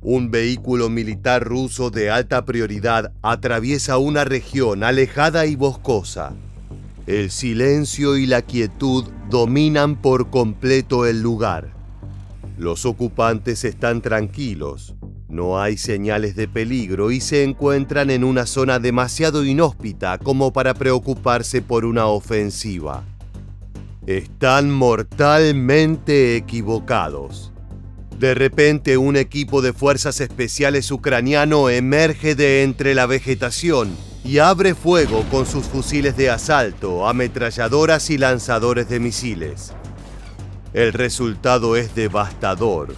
Un vehículo militar ruso de alta prioridad atraviesa una región alejada y boscosa. El silencio y la quietud dominan por completo el lugar. Los ocupantes están tranquilos, no hay señales de peligro y se encuentran en una zona demasiado inhóspita como para preocuparse por una ofensiva. Están mortalmente equivocados. De repente, un equipo de fuerzas especiales ucraniano emerge de entre la vegetación y abre fuego con sus fusiles de asalto, ametralladoras y lanzadores de misiles. El resultado es devastador.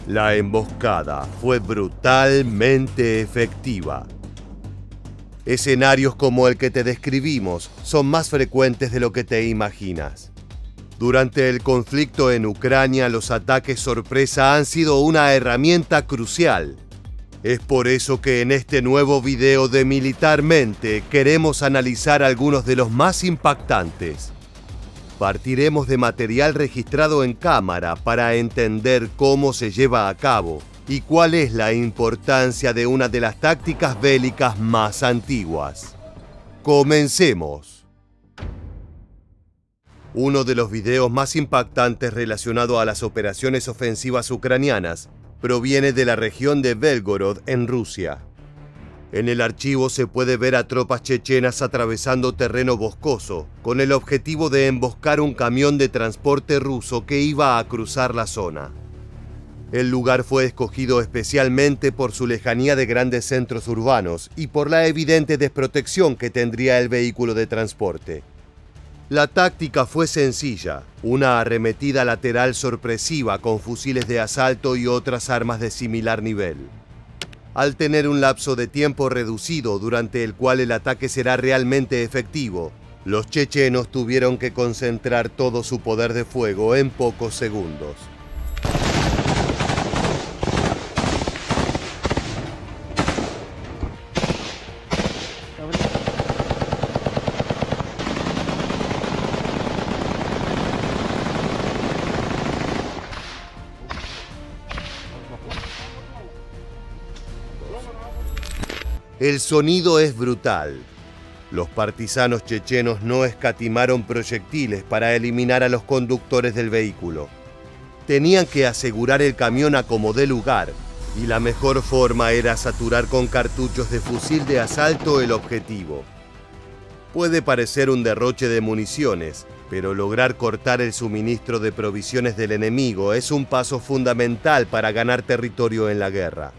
La emboscada fue brutalmente efectiva. Escenarios como el que te describimos son más frecuentes de lo que te imaginas. Durante el conflicto en Ucrania, los ataques sorpresa han sido una herramienta crucial. Es por eso que en este nuevo video de Militarmente queremos analizar algunos de los más impactantes. Partiremos de material registrado en cámara para entender cómo se lleva a cabo y cuál es la importancia de una de las tácticas bélicas más antiguas. Comencemos. Uno de los videos más impactantes relacionado a las operaciones ofensivas ucranianas proviene de la región de Belgorod, en Rusia. En el archivo se puede ver a tropas chechenas atravesando terreno boscoso, con el objetivo de emboscar un camión de transporte ruso que iba a cruzar la zona. El lugar fue escogido especialmente por su lejanía de grandes centros urbanos y por la evidente desprotección que tendría el vehículo de transporte. La táctica fue sencilla, una arremetida lateral sorpresiva con fusiles de asalto y otras armas de similar nivel. Al tener un lapso de tiempo reducido durante el cual el ataque será realmente efectivo, los chechenos tuvieron que concentrar todo su poder de fuego en pocos segundos. El sonido es brutal. Los partisanos chechenos no escatimaron proyectiles para eliminar a los conductores del vehículo. Tenían que asegurar el camión a como dé lugar, y la mejor forma era saturar con cartuchos de fusil de asalto el objetivo. Puede parecer un derroche de municiones, pero lograr cortar el suministro de provisiones del enemigo es un paso fundamental para ganar territorio en la guerra.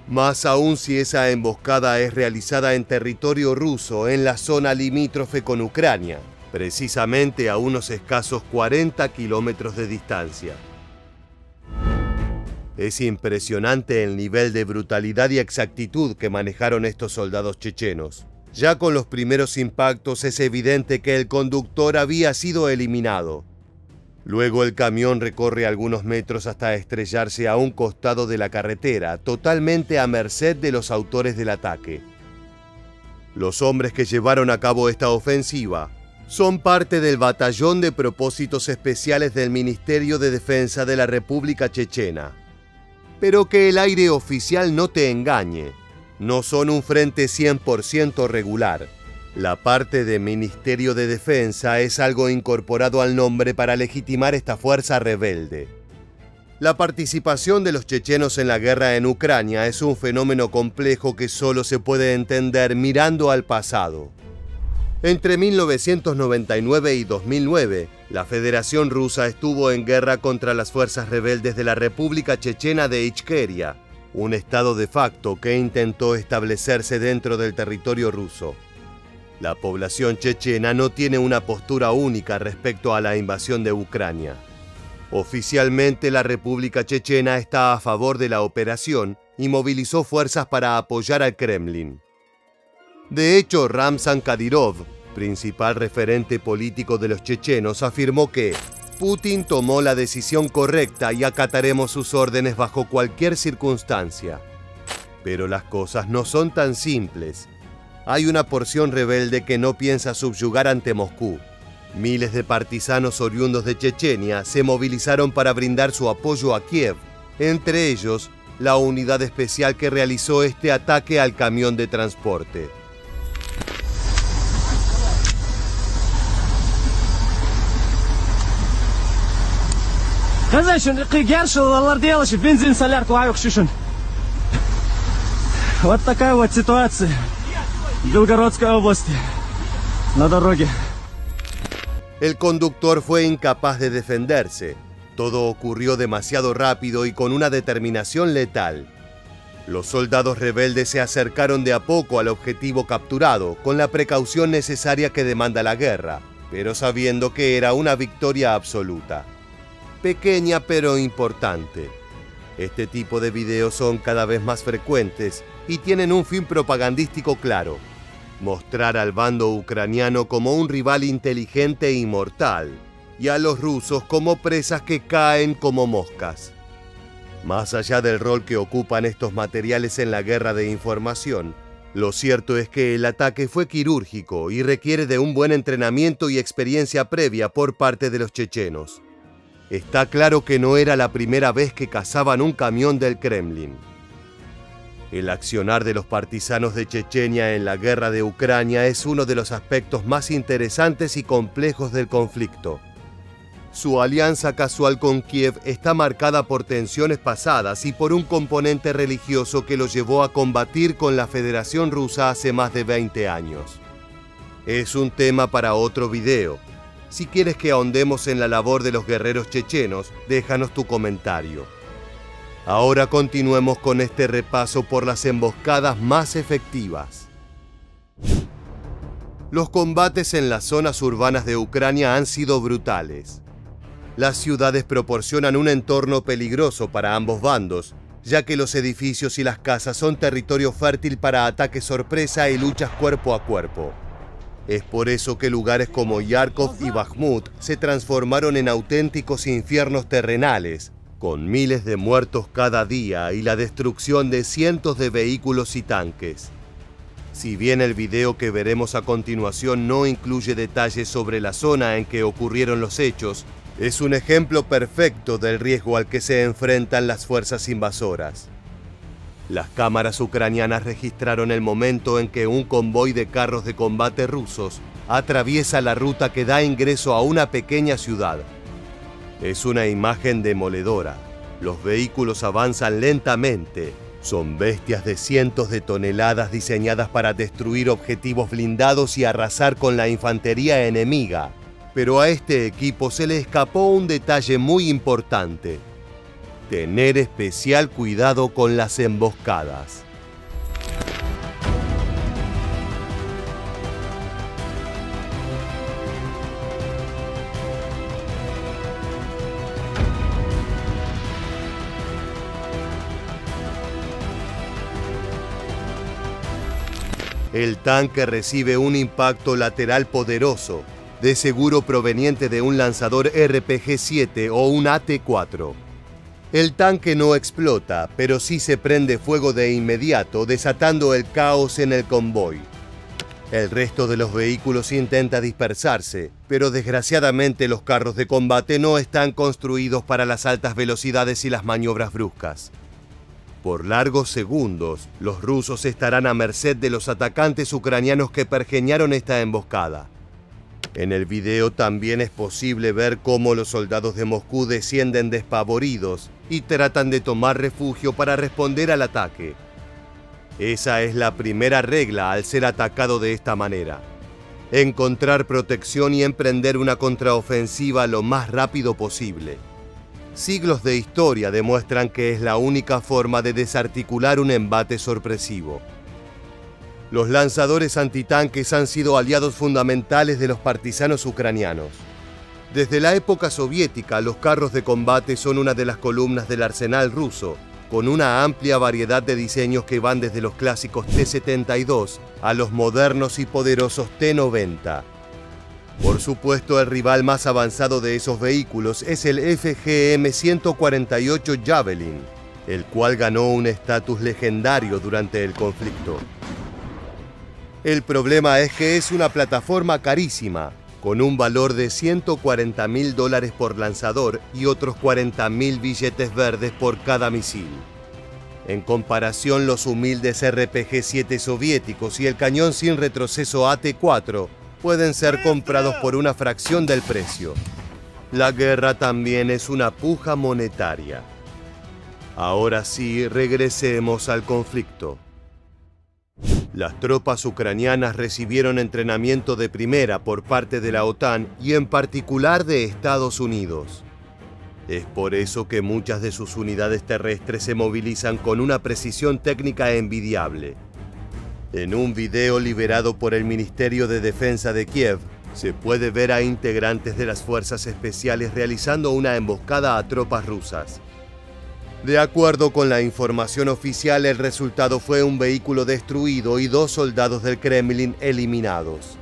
Más aún si esa emboscada es realizada en territorio ruso en la zona limítrofe con Ucrania, precisamente a unos escasos 40 kilómetros de distancia. Es impresionante el nivel de brutalidad y exactitud que manejaron estos soldados chechenos. Ya con los primeros impactos es evidente que el conductor había sido eliminado. Luego el camión recorre algunos metros hasta estrellarse a un costado de la carretera, totalmente a merced de los autores del ataque. Los hombres que llevaron a cabo esta ofensiva son parte del Batallón de Propósitos Especiales del Ministerio de Defensa de la República Chechena. Pero que el aire oficial no te engañe, no son un frente 100% regular. La parte de Ministerio de Defensa es algo incorporado al nombre para legitimar esta fuerza rebelde. La participación de los chechenos en la guerra en Ucrania es un fenómeno complejo que solo se puede entender mirando al pasado. Entre 1999 y 2009, la Federación Rusa estuvo en guerra contra las fuerzas rebeldes de la República Chechena de Ichkeria, un estado de facto que intentó establecerse dentro del territorio ruso. La población chechena no tiene una postura única respecto a la invasión de Ucrania. Oficialmente, la República Chechena está a favor de la operación y movilizó fuerzas para apoyar al Kremlin. De hecho, Ramzan Kadyrov, principal referente político de los chechenos, afirmó que Putin tomó la decisión correcta y acataremos sus órdenes bajo cualquier circunstancia. Pero las cosas no son tan simples. Hay una porción rebelde que no piensa subyugar ante Moscú. Miles de partisanos oriundos de Chechenia se movilizaron para brindar su apoyo a Kiev, entre ellos la unidad especial que realizó este ataque al camión de transporte. Вот такая вот ситуация в Белгородской области на дороге. El conductor fue incapaz de defenderse. Todo ocurrió demasiado rápido y con una determinación letal. Los soldados rebeldes se acercaron de a poco al objetivo capturado, con la precaución necesaria que demanda la guerra, pero sabiendo que era una victoria absoluta. Pequeña pero importante. Este tipo de videos son cada vez más frecuentes y tienen un fin propagandístico claro: mostrar al bando ucraniano como un rival inteligente e inmortal, y a los rusos como presas que caen como moscas. Más allá del rol que ocupan estos materiales en la guerra de información, lo cierto es que el ataque fue quirúrgico y requiere de un buen entrenamiento y experiencia previa por parte de los chechenos. Está claro que no era la primera vez que cazaban un camión del Kremlin. El accionar de los partisanos de Chechenia en la guerra de Ucrania es uno de los aspectos más interesantes y complejos del conflicto. Su alianza casual con Kiev está marcada por tensiones pasadas y por un componente religioso que lo llevó a combatir con la Federación Rusa hace más de 20 años. Es un tema para otro video. Si quieres que ahondemos en la labor de los guerreros chechenos, déjanos tu comentario. Ahora continuemos con este repaso por las emboscadas más efectivas. Los combates en las zonas urbanas de Ucrania han sido brutales. Las ciudades proporcionan un entorno peligroso para ambos bandos, ya que los edificios y las casas son territorio fértil para ataques sorpresa y luchas cuerpo a cuerpo. Es por eso que lugares como Yarkov y Bakhmut se transformaron en auténticos infiernos terrenales, con miles de muertos cada día y la destrucción de cientos de vehículos y tanques. Si bien el video que veremos a continuación no incluye detalles sobre la zona en que ocurrieron los hechos, es un ejemplo perfecto del riesgo al que se enfrentan las fuerzas invasoras. Las cámaras ucranianas registraron el momento en que un convoy de carros de combate rusos atraviesa la ruta que da ingreso a una pequeña ciudad. Es una imagen demoledora. Los vehículos avanzan lentamente. Son bestias de cientos de toneladas diseñadas para destruir objetivos blindados y arrasar con la infantería enemiga. Pero a este equipo se le escapó un detalle muy importante: tener especial cuidado con las emboscadas. El tanque recibe un impacto lateral poderoso, de seguro proveniente de un lanzador RPG-7 o un AT-4. El tanque no explota, pero sí se prende fuego de inmediato, desatando el caos en el convoy. El resto de los vehículos intenta dispersarse, pero desgraciadamente los carros de combate no están construidos para las altas velocidades y las maniobras bruscas. Por largos segundos, los rusos estarán a merced de los atacantes ucranianos que pergeñaron esta emboscada. En el video también es posible ver cómo los soldados de Moscú descienden despavoridos y tratan de tomar refugio para responder al ataque. Esa es la primera regla al ser atacado de esta manera: encontrar protección y emprender una contraofensiva lo más rápido posible. Siglos de historia demuestran que es la única forma de desarticular un embate sorpresivo. Los lanzadores antitanques han sido aliados fundamentales de los partisanos ucranianos. Desde la época soviética, los carros de combate son una de las columnas del arsenal ruso, con una amplia variedad de diseños que van desde los clásicos T-72 a los modernos y poderosos T-90. Por supuesto, el rival más avanzado de esos vehículos es el FGM-148 Javelin, el cual ganó un estatus legendario durante el conflicto. El problema es que es una plataforma carísima, con un valor de $140.000 por lanzador y otros 40.000 billetes verdes por cada misil. En comparación, los humildes RPG-7 soviéticos y el cañón sin retroceso AT-4 pueden ser comprados por una fracción del precio. La guerra también es una puja monetaria. Ahora sí, regresemos al conflicto. Las tropas ucranianas recibieron entrenamiento de primera por parte de la OTAN y en particular de Estados Unidos. Es por eso que muchas de sus unidades terrestres se movilizan con una precisión técnica envidiable. En un video liberado por el Ministerio de Defensa de Kiev, se puede ver a integrantes de las fuerzas especiales realizando una emboscada a tropas rusas. De acuerdo con la información oficial, el resultado fue un vehículo destruido y 2 soldados del Kremlin eliminados.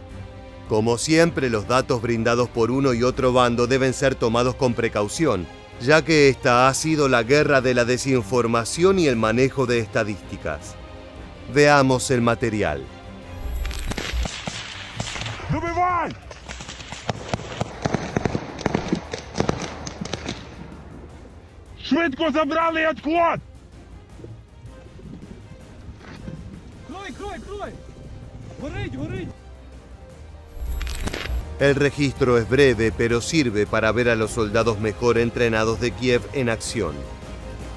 Como siempre, los datos brindados por uno y otro bando deben ser tomados con precaución, ya que esta ha sido la guerra de la desinformación y el manejo de estadísticas. Veamos el material. Добивай! Швидко забрали відход! Крой! Горить! El registro es breve, pero sirve para ver a los soldados mejor entrenados de Kiev en acción.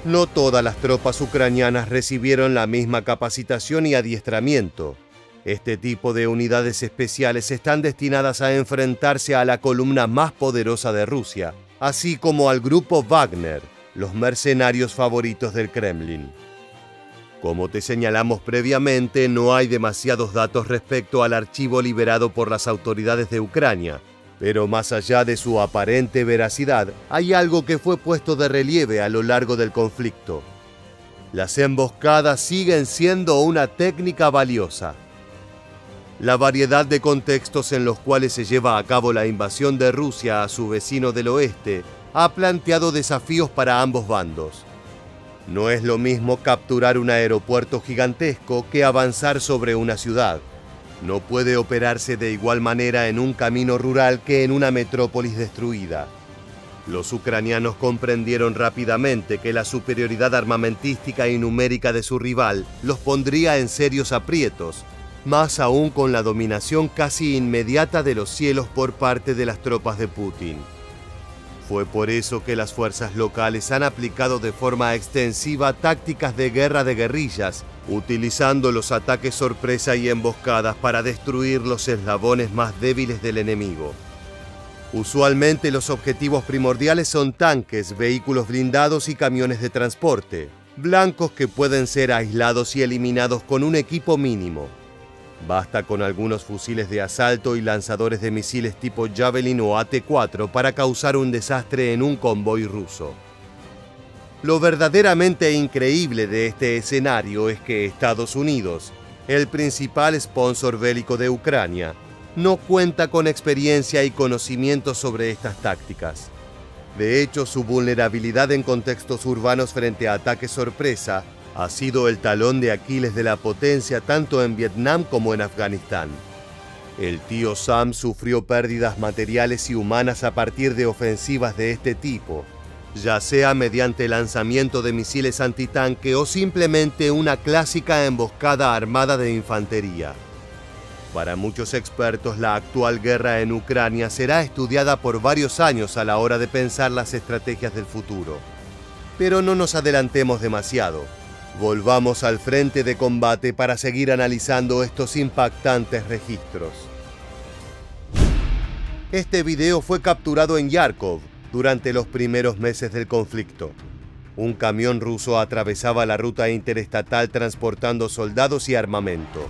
No todas las tropas ucranianas recibieron la misma capacitación y adiestramiento. Este tipo de unidades especiales están destinadas a enfrentarse a la columna más poderosa de Rusia, así como al grupo Wagner, los mercenarios favoritos del Kremlin. Como te señalamos previamente, no hay demasiados datos respecto al archivo liberado por las autoridades de Ucrania, pero más allá de su aparente veracidad, hay algo que fue puesto de relieve a lo largo del conflicto. Las emboscadas siguen siendo una técnica valiosa. La variedad de contextos en los cuales se lleva a cabo la invasión de Rusia a su vecino del oeste ha planteado desafíos para ambos bandos. No es lo mismo capturar un aeropuerto gigantesco que avanzar sobre una ciudad. No puede operarse de igual manera en un camino rural que en una metrópolis destruida. Los ucranianos comprendieron rápidamente que la superioridad armamentística y numérica de su rival los pondría en serios aprietos, más aún con la dominación casi inmediata de los cielos por parte de las tropas de Putin. Fue por eso que las fuerzas locales han aplicado de forma extensiva tácticas de guerra de guerrillas, utilizando los ataques sorpresa y emboscadas para destruir los eslabones más débiles del enemigo. Usualmente los objetivos primordiales son tanques, vehículos blindados y camiones de transporte, blancos que pueden ser aislados y eliminados con un equipo mínimo. Basta con algunos fusiles de asalto y lanzadores de misiles tipo Javelin o AT-4 para causar un desastre en un convoy ruso. Lo verdaderamente increíble de este escenario es que Estados Unidos, el principal sponsor bélico de Ucrania, no cuenta con experiencia y conocimiento sobre estas tácticas. De hecho, su vulnerabilidad en contextos urbanos frente a ataques sorpresa ha sido el talón de Aquiles de la potencia tanto en Vietnam como en Afganistán. El tío Sam sufrió pérdidas materiales y humanas a partir de ofensivas de este tipo, ya sea mediante lanzamiento de misiles antitanque o simplemente una clásica emboscada armada de infantería. Para muchos expertos, la actual guerra en Ucrania será estudiada por varios años a la hora de pensar las estrategias del futuro. Pero no nos adelantemos demasiado. Volvamos al frente de combate para seguir analizando estos impactantes registros. Este video fue capturado en Yarkov durante los primeros meses del conflicto. Un camión ruso atravesaba la ruta interestatal transportando soldados y armamento.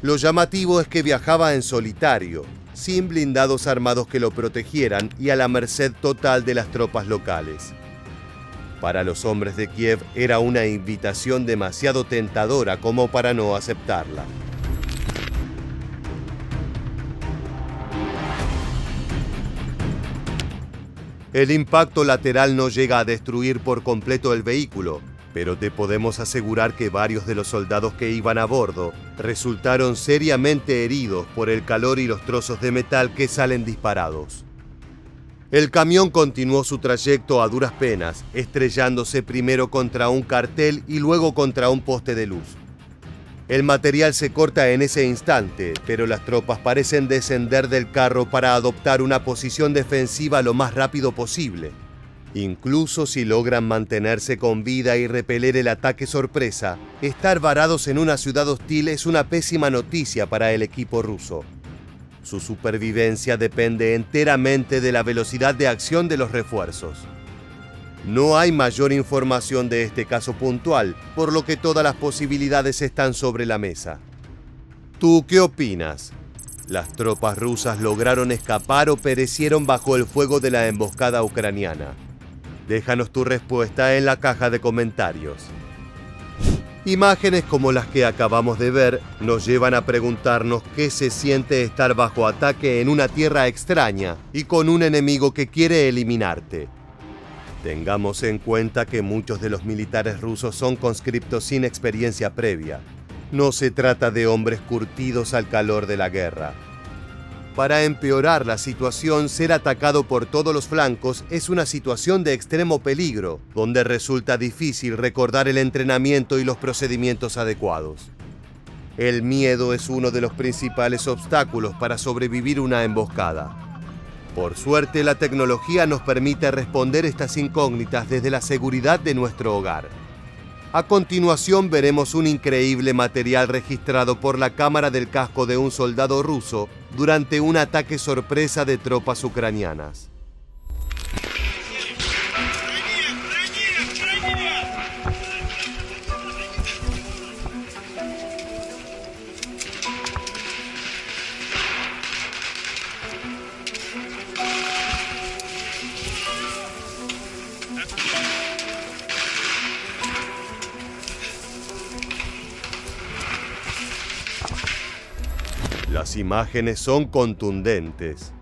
Lo llamativo es que viajaba en solitario, sin blindados armados que lo protegieran y a la merced total de las tropas locales. Para los hombres de Kiev era una invitación demasiado tentadora como para no aceptarla. El impacto lateral no llega a destruir por completo el vehículo, pero te podemos asegurar que varios de los soldados que iban a bordo resultaron seriamente heridos por el calor y los trozos de metal que salen disparados. El camión continuó su trayecto a duras penas, estrellándose primero contra un cartel y luego contra un poste de luz. El material se corta en ese instante, pero las tropas parecen descender del carro para adoptar una posición defensiva lo más rápido posible. Incluso si logran mantenerse con vida y repeler el ataque sorpresa, estar varados en una ciudad hostil es una pésima noticia para el equipo ruso. Su supervivencia depende enteramente de la velocidad de acción de los refuerzos. No hay mayor información de este caso puntual, por lo que todas las posibilidades están sobre la mesa. ¿Tú qué opinas? ¿Las tropas rusas lograron escapar o perecieron bajo el fuego de la emboscada ucraniana? Déjanos tu respuesta en la caja de comentarios. Imágenes como las que acabamos de ver nos llevan a preguntarnos qué se siente estar bajo ataque en una tierra extraña y con un enemigo que quiere eliminarte. Tengamos en cuenta que muchos de los militares rusos son conscriptos sin experiencia previa. No se trata de hombres curtidos al calor de la guerra. Para empeorar la situación, ser atacado por todos los flancos es una situación de extremo peligro, donde resulta difícil recordar el entrenamiento y los procedimientos adecuados. El miedo es uno de los principales obstáculos para sobrevivir una emboscada. Por suerte, la tecnología nos permite responder estas incógnitas desde la seguridad de nuestro hogar. A continuación veremos un increíble material registrado por la cámara del casco de un soldado ruso durante un ataque sorpresa de tropas ucranianas. Las imágenes son contundentes.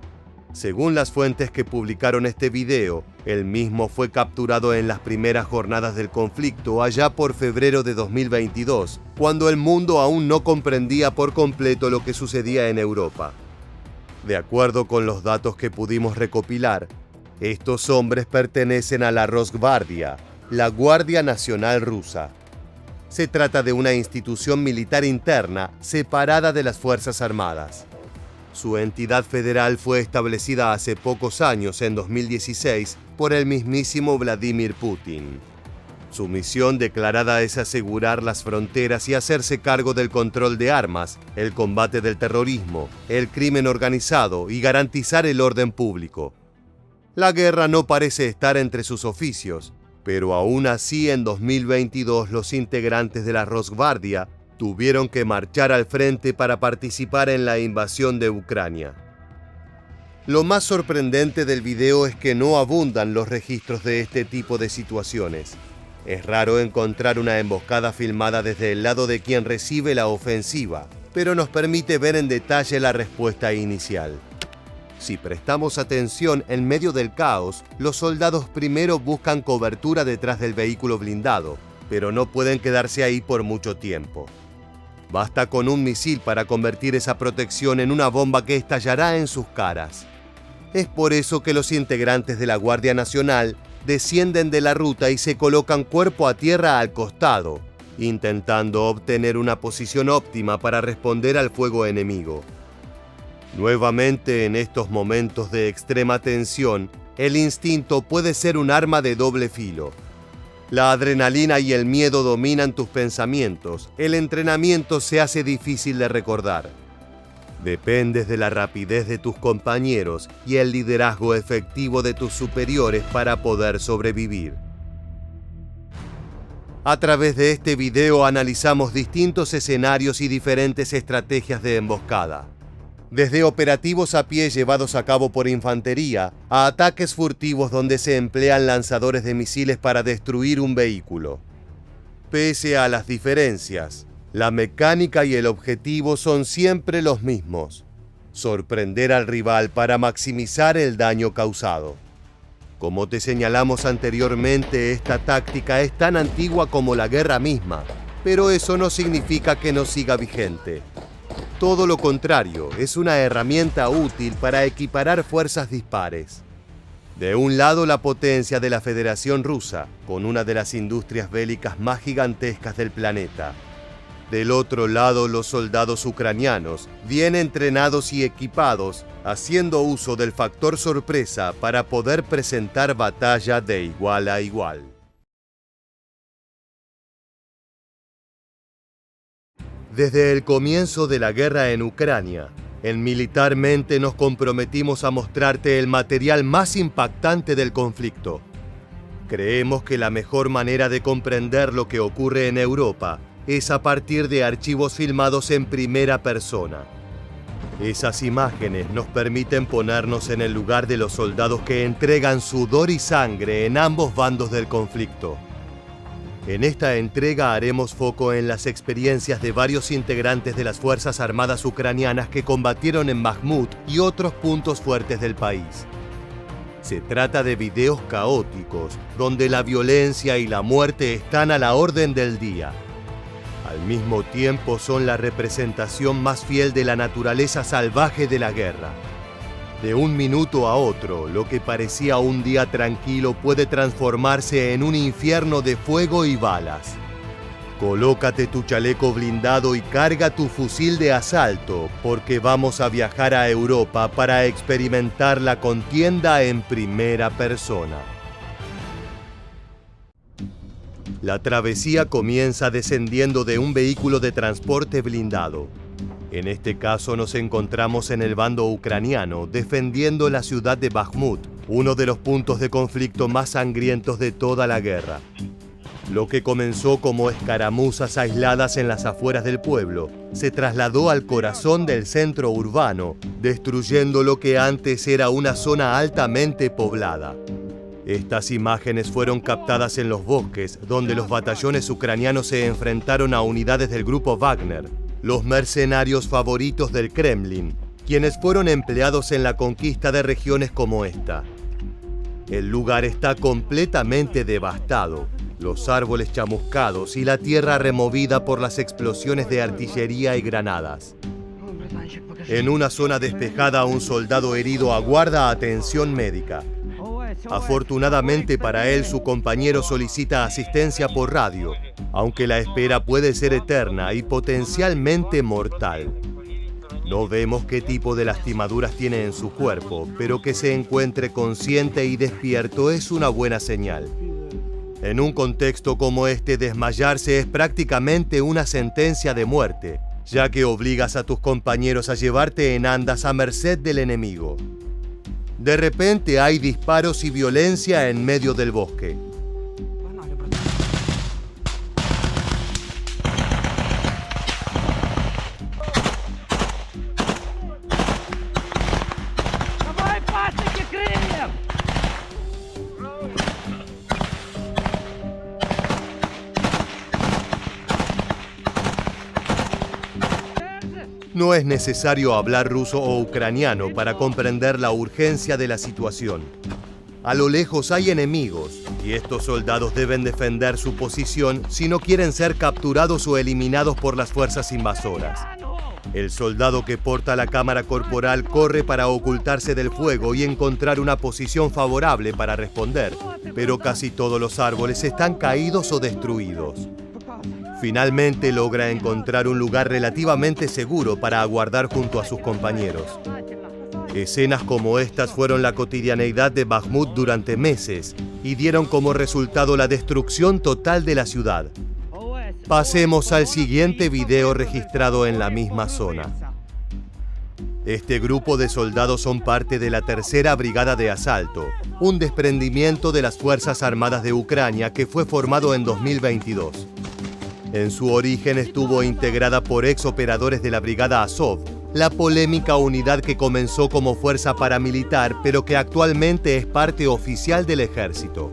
Según las fuentes que publicaron este video, el mismo fue capturado en las primeras jornadas del conflicto allá por febrero de 2022, cuando el mundo aún no comprendía por completo lo que sucedía en Europa. De acuerdo con los datos que pudimos recopilar, estos hombres pertenecen a la Rosgvardia, la Guardia Nacional Rusa. Se trata de una institución militar interna separada de las Fuerzas Armadas. Su entidad federal fue establecida hace pocos años, en 2016, por el mismísimo Vladimir Putin. Su misión declarada es asegurar las fronteras y hacerse cargo del control de armas, el combate del terrorismo, el crimen organizado y garantizar el orden público. La guerra no parece estar entre sus oficios, pero aún así en 2022 los integrantes de la Rosgvardia tuvieron que marchar al frente para participar en la invasión de Ucrania. Lo más sorprendente del video es que no abundan los registros de este tipo de situaciones. Es raro encontrar una emboscada filmada desde el lado de quien recibe la ofensiva, pero nos permite ver en detalle la respuesta inicial. Si prestamos atención, en medio del caos, los soldados primero buscan cobertura detrás del vehículo blindado, pero no pueden quedarse ahí por mucho tiempo. Basta con un misil para convertir esa protección en una bomba que estallará en sus caras. Es por eso que los integrantes de la Guardia Nacional descienden de la ruta y se colocan cuerpo a tierra al costado, intentando obtener una posición óptima para responder al fuego enemigo. Nuevamente, en estos momentos de extrema tensión, el instinto puede ser un arma de doble filo. La adrenalina y el miedo dominan tus pensamientos. El entrenamiento se hace difícil de recordar. Dependes de la rapidez de tus compañeros y el liderazgo efectivo de tus superiores para poder sobrevivir. A través de este video analizamos distintos escenarios y diferentes estrategias de emboscada. Desde operativos a pie llevados a cabo por infantería, a ataques furtivos donde se emplean lanzadores de misiles para destruir un vehículo. Pese a las diferencias, la mecánica y el objetivo son siempre los mismos: sorprender al rival para maximizar el daño causado. Como te señalamos anteriormente, esta táctica es tan antigua como la guerra misma, pero eso no significa que no siga vigente. Todo lo contrario, es una herramienta útil para equiparar fuerzas dispares. De un lado, la potencia de la Federación Rusa, con una de las industrias bélicas más gigantescas del planeta. Del otro lado, los soldados ucranianos, bien entrenados y equipados, haciendo uso del factor sorpresa para poder presentar batalla de igual a igual. Desde el comienzo de la guerra en Ucrania, Militarmente nos comprometimos a mostrarte el material más impactante del conflicto. Creemos que la mejor manera de comprender lo que ocurre en Europa es a partir de archivos filmados en primera persona. Esas imágenes nos permiten ponernos en el lugar de los soldados que entregan sudor y sangre en ambos bandos del conflicto. En esta entrega haremos foco en las experiencias de varios integrantes de las Fuerzas Armadas ucranianas que combatieron en Bakhmut y otros puntos fuertes del país. Se trata de videos caóticos, donde la violencia y la muerte están a la orden del día. Al mismo tiempo son la representación más fiel de la naturaleza salvaje de la guerra. De un minuto a otro, lo que parecía un día tranquilo puede transformarse en un infierno de fuego y balas. Colócate tu chaleco blindado y carga tu fusil de asalto, porque vamos a viajar a Europa para experimentar la contienda en primera persona. La travesía comienza descendiendo de un vehículo de transporte blindado. En este caso nos encontramos en el bando ucraniano, defendiendo la ciudad de Bakhmut, uno de los puntos de conflicto más sangrientos de toda la guerra. Lo que comenzó como escaramuzas aisladas en las afueras del pueblo, se trasladó al corazón del centro urbano, destruyendo lo que antes era una zona altamente poblada. Estas imágenes fueron captadas en los bosques, donde los batallones ucranianos se enfrentaron a unidades del grupo Wagner, los mercenarios favoritos del Kremlin, quienes fueron empleados en la conquista de regiones como esta. El lugar está completamente devastado, los árboles chamuscados y la tierra removida por las explosiones de artillería y granadas. En una zona despejada, un soldado herido aguarda atención médica. Afortunadamente para él, su compañero solicita asistencia por radio, aunque la espera puede ser eterna y potencialmente mortal. No vemos qué tipo de lastimaduras tiene en su cuerpo, pero que se encuentre consciente y despierto es una buena señal. En un contexto como este, desmayarse es prácticamente una sentencia de muerte, ya que obligas a tus compañeros a llevarte en andas a merced del enemigo. De repente hay disparos y violencia en medio del bosque. No es necesario hablar ruso o ucraniano para comprender la urgencia de la situación. A lo lejos hay enemigos, y estos soldados deben defender su posición si no quieren ser capturados o eliminados por las fuerzas invasoras. El soldado que porta la cámara corporal corre para ocultarse del fuego y encontrar una posición favorable para responder, pero casi todos los árboles están caídos o destruidos. Finalmente logra encontrar un lugar relativamente seguro para aguardar junto a sus compañeros. Escenas como estas fueron la cotidianeidad de Bakhmut durante meses y dieron como resultado la destrucción total de la ciudad. Pasemos al siguiente video registrado en la misma zona. Este grupo de soldados son parte de la Tercera Brigada de Asalto, un desprendimiento de las Fuerzas Armadas de Ucrania que fue formado en 2022. En su origen estuvo integrada por ex-operadores de la Brigada Azov, la polémica unidad que comenzó como fuerza paramilitar pero que actualmente es parte oficial del ejército.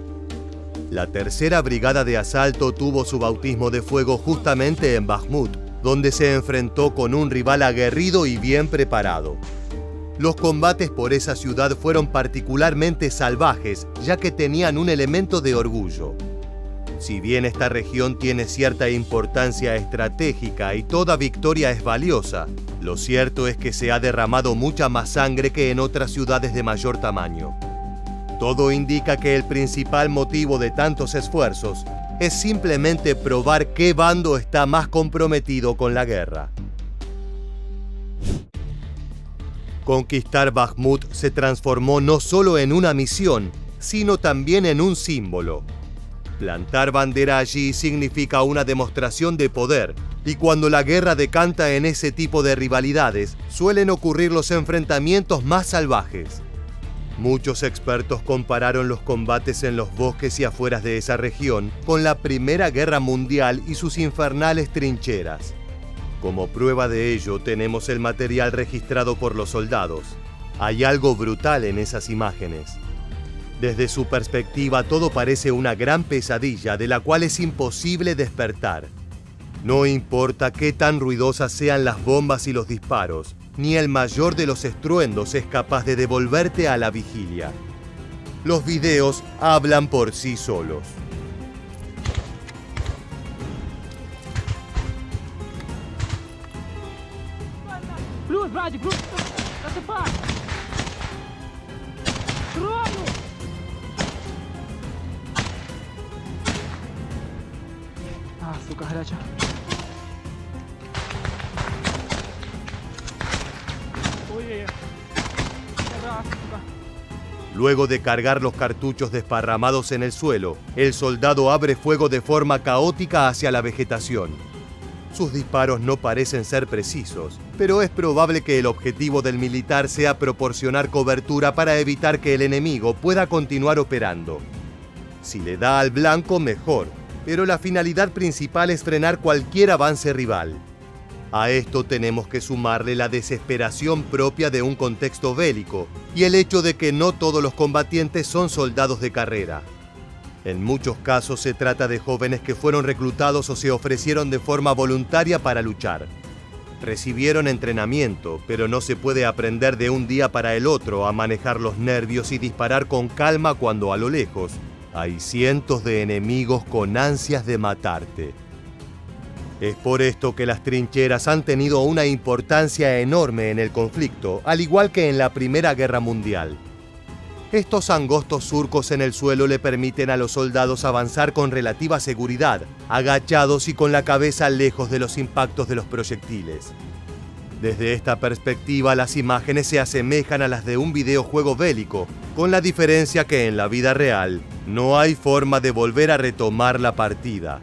La Tercera Brigada de Asalto tuvo su bautismo de fuego justamente en Bakhmut, donde se enfrentó con un rival aguerrido y bien preparado. Los combates por esa ciudad fueron particularmente salvajes, ya que tenían un elemento de orgullo. Si bien esta región tiene cierta importancia estratégica y toda victoria es valiosa, lo cierto es que se ha derramado mucha más sangre que en otras ciudades de mayor tamaño. Todo indica que el principal motivo de tantos esfuerzos es simplemente probar qué bando está más comprometido con la guerra. Conquistar Bakhmut se transformó no solo en una misión, sino también en un símbolo. Plantar bandera allí significa una demostración de poder, y cuando la guerra decanta en ese tipo de rivalidades, suelen ocurrir los enfrentamientos más salvajes. Muchos expertos compararon los combates en los bosques y afueras de esa región con la Primera Guerra Mundial y sus infernales trincheras. Como prueba de ello, tenemos el material registrado por los soldados. Hay algo brutal en esas imágenes. Desde su perspectiva, todo parece una gran pesadilla de la cual es imposible despertar. No importa qué tan ruidosas sean las bombas y los disparos, ni el mayor de los estruendos es capaz de devolverte a la vigilia. Los videos hablan por sí solos. Плюс, братик, плюс! Засыпай! Кровью! Сука, горячая. Ой-ой-ой. Да, сука. Luego de cargar los cartuchos desparramados en el suelo, el soldado abre fuego de forma caótica hacia la vegetación. Sus disparos no parecen ser precisos, pero es probable que el objetivo del militar sea proporcionar cobertura para evitar que el enemigo pueda continuar operando. Si le da al blanco, mejor, pero la finalidad principal es frenar cualquier avance rival. A esto tenemos que sumarle la desesperación propia de un contexto bélico y el hecho de que no todos los combatientes son soldados de carrera. En muchos casos se trata de jóvenes que fueron reclutados o se ofrecieron de forma voluntaria para luchar. Recibieron entrenamiento, pero no se puede aprender de un día para el otro a manejar los nervios y disparar con calma cuando a lo lejos hay cientos de enemigos con ansias de matarte. Es por esto que las trincheras han tenido una importancia enorme en el conflicto, al igual que en la Primera Guerra Mundial. Estos angostos surcos en el suelo le permiten a los soldados avanzar con relativa seguridad, agachados y con la cabeza lejos de los impactos de los proyectiles. Desde esta perspectiva, las imágenes se asemejan a las de un videojuego bélico, con la diferencia que en la vida real no hay forma de volver a retomar la partida.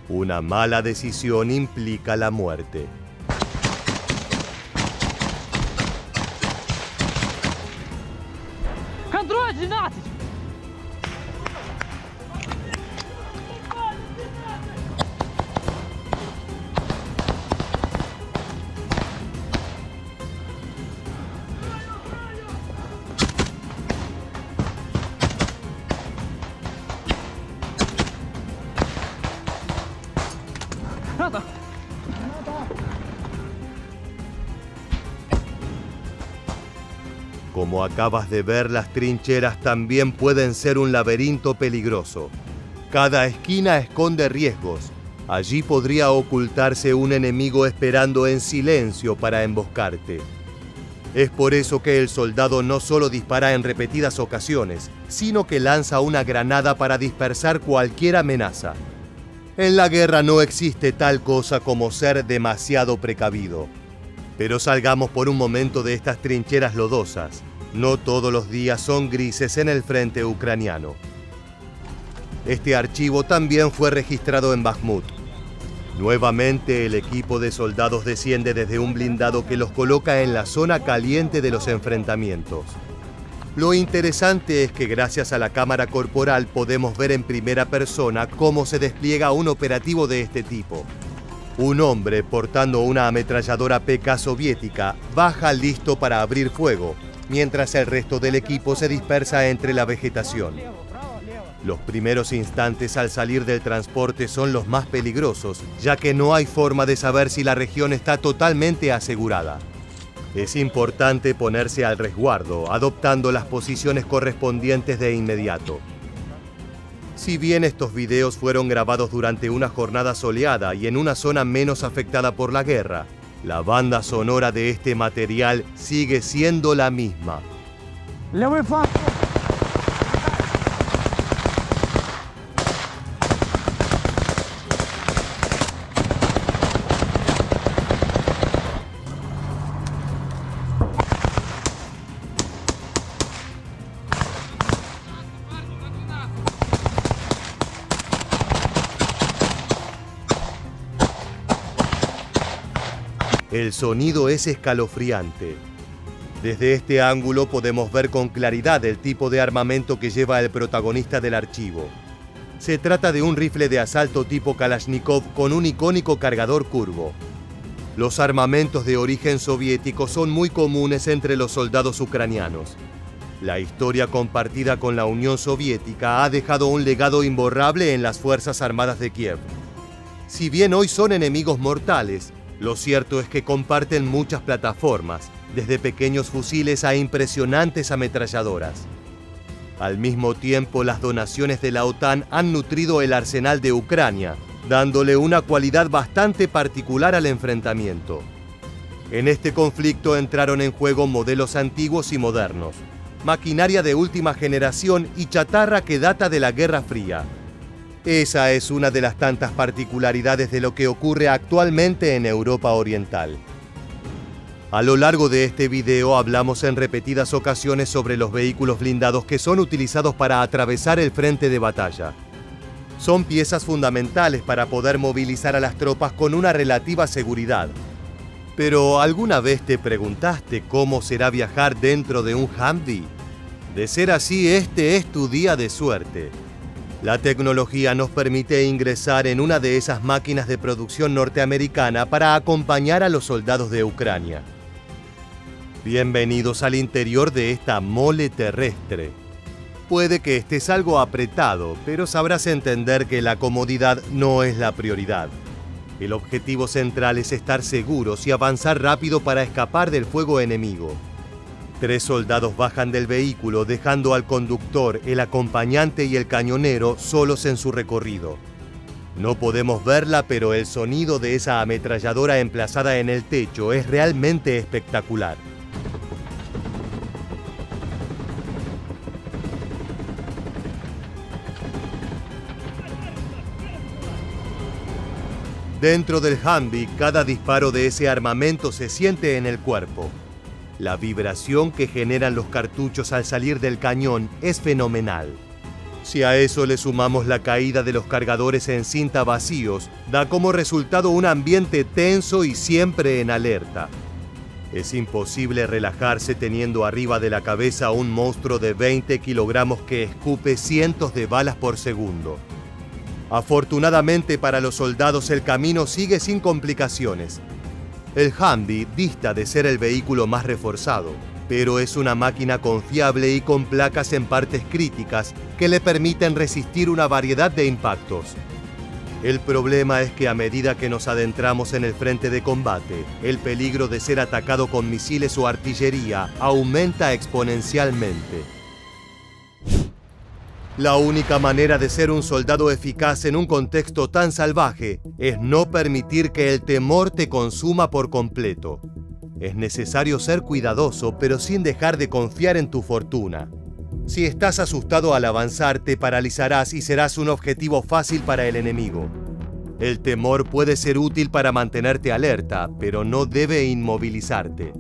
Una mala decisión implica la muerte. Контроль 12! Граната! Como acabas de ver, las trincheras también pueden ser un laberinto peligroso. Cada esquina esconde riesgos. Allí podría ocultarse un enemigo esperando en silencio para emboscarte. Es por eso que el soldado no solo dispara en repetidas ocasiones, sino que lanza una granada para dispersar cualquier amenaza. En la guerra no existe tal cosa como ser demasiado precavido. Pero salgamos por un momento de estas trincheras lodosas. No todos los días son grises en el frente ucraniano. Este archivo también fue registrado en Bakhmut. Nuevamente, el equipo de soldados desciende desde un blindado que los coloca en la zona caliente de los enfrentamientos. Lo interesante es que gracias a la cámara corporal podemos ver en primera persona cómo se despliega un operativo de este tipo. Un hombre portando una ametralladora PK soviética baja listo para abrir fuego, mientras el resto del equipo se dispersa entre la vegetación. Los primeros instantes al salir del transporte son los más peligrosos, ya que no hay forma de saber si la región está totalmente asegurada. Es importante ponerse al resguardo, adoptando las posiciones correspondientes de inmediato. Si bien estos videos fueron grabados durante una jornada soleada y en una zona menos afectada por la guerra, la banda sonora de este material sigue siendo la misma. Левый фланг! El sonido es escalofriante. Desde este ángulo podemos ver con claridad el tipo de armamento que lleva el protagonista del archivo. Se trata de un rifle de asalto tipo Kalashnikov con un icónico cargador curvo. Los armamentos de origen soviético son muy comunes entre los soldados ucranianos. La historia compartida con la Unión Soviética ha dejado un legado imborrable en las Fuerzas Armadas de Kiev. Si bien hoy son enemigos mortales, lo cierto es que comparten muchas plataformas, desde pequeños fusiles a impresionantes ametralladoras. Al mismo tiempo, las donaciones de la OTAN han nutrido el arsenal de Ucrania, dándole una cualidad bastante particular al enfrentamiento. En este conflicto entraron en juego modelos antiguos y modernos, maquinaria de última generación y chatarra que data de la Guerra Fría. Esa es una de las tantas particularidades de lo que ocurre actualmente en Europa Oriental. A lo largo de este video hablamos en repetidas ocasiones sobre los vehículos blindados que son utilizados para atravesar el frente de batalla. Son piezas fundamentales para poder movilizar a las tropas con una relativa seguridad. Pero, ¿alguna vez te preguntaste cómo será viajar dentro de un Humvee? De ser así, este es tu día de suerte. La tecnología nos permite ingresar en una de esas máquinas de producción norteamericana para acompañar a los soldados de Ucrania. Bienvenidos al interior de esta mole terrestre. Puede que estés algo apretado, pero sabrás entender que la comodidad no es la prioridad. El objetivo central es estar seguros y avanzar rápido para escapar del fuego enemigo. 3 soldados bajan del vehículo dejando al conductor, el acompañante y el cañonero solos en su recorrido. No podemos verla, pero el sonido de esa ametralladora emplazada en el techo es realmente espectacular. Dentro del Humvee, cada disparo de ese armamento se siente en el cuerpo. La vibración que generan los cartuchos al salir del cañón es fenomenal. Si a eso le sumamos la caída de los cargadores en cinta vacíos, da como resultado un ambiente tenso y siempre en alerta. Es imposible relajarse teniendo arriba de la cabeza un monstruo de 20 kilogramos que escupe cientos de balas por segundo. Afortunadamente para los soldados el camino sigue sin complicaciones. El Humvee dista de ser el vehículo más reforzado, pero es una máquina confiable y con placas en partes críticas que le permiten resistir una variedad de impactos. El problema es que a medida que nos adentramos en el frente de combate, el peligro de ser atacado con misiles o artillería aumenta exponencialmente. La única manera de ser un soldado eficaz en un contexto tan salvaje es no permitir que el temor te consuma por completo. Es necesario ser cuidadoso, pero sin dejar de confiar en tu fortuna. Si estás asustado al avanzar, te paralizarás y serás un objetivo fácil para el enemigo. El temor puede ser útil para mantenerte alerta, pero no debe inmovilizarte.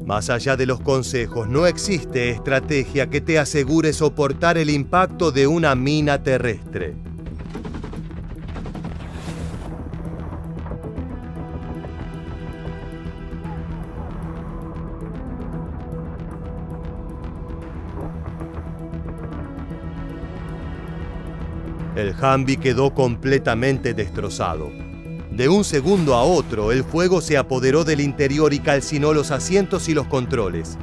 Más allá de los consejos, no existe estrategia que te asegure soportar el impacto de una mina terrestre. El Humvee quedó completamente destrozado. De un segundo a otro, el fuego se apoderó del interior y calcinó los asientos y los controles.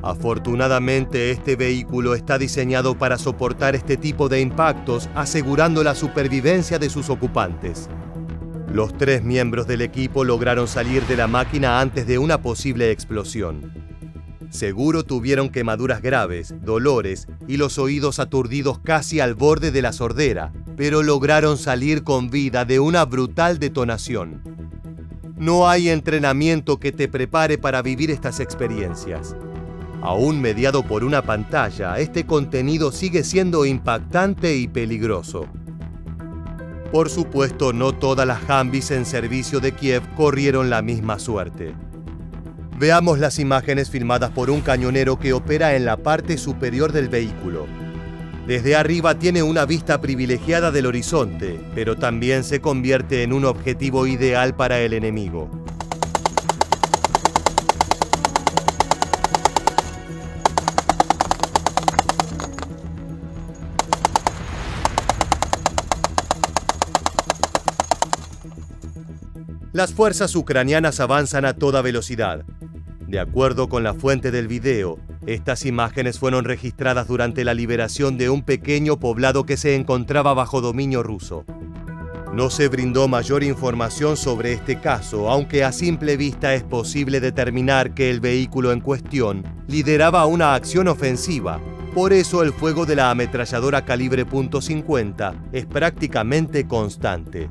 Afortunadamente, este vehículo está diseñado para soportar este tipo de impactos, asegurando la supervivencia de sus ocupantes. Los 3 miembros del equipo lograron salir de la máquina antes de una posible explosión. Seguro tuvieron quemaduras graves, dolores y los oídos aturdidos casi al borde de la sordera, pero lograron salir con vida de una brutal detonación. No hay entrenamiento que te prepare para vivir estas experiencias. Aún mediado por una pantalla, este contenido sigue siendo impactante y peligroso. Por supuesto, no todas las Humvees en servicio de Kiev corrieron la misma suerte. Veamos las imágenes filmadas por un cañonero que opera en la parte superior del vehículo. Desde arriba tiene una vista privilegiada del horizonte, pero también se convierte en un objetivo ideal para el enemigo. Las fuerzas ucranianas avanzan a toda velocidad. De acuerdo con la fuente del video, estas imágenes fueron registradas durante la liberación de un pequeño poblado que se encontraba bajo dominio ruso. No se brindó mayor información sobre este caso, aunque a simple vista es posible determinar que el vehículo en cuestión lideraba una acción ofensiva. Por eso el fuego de la ametralladora calibre .50 es prácticamente constante.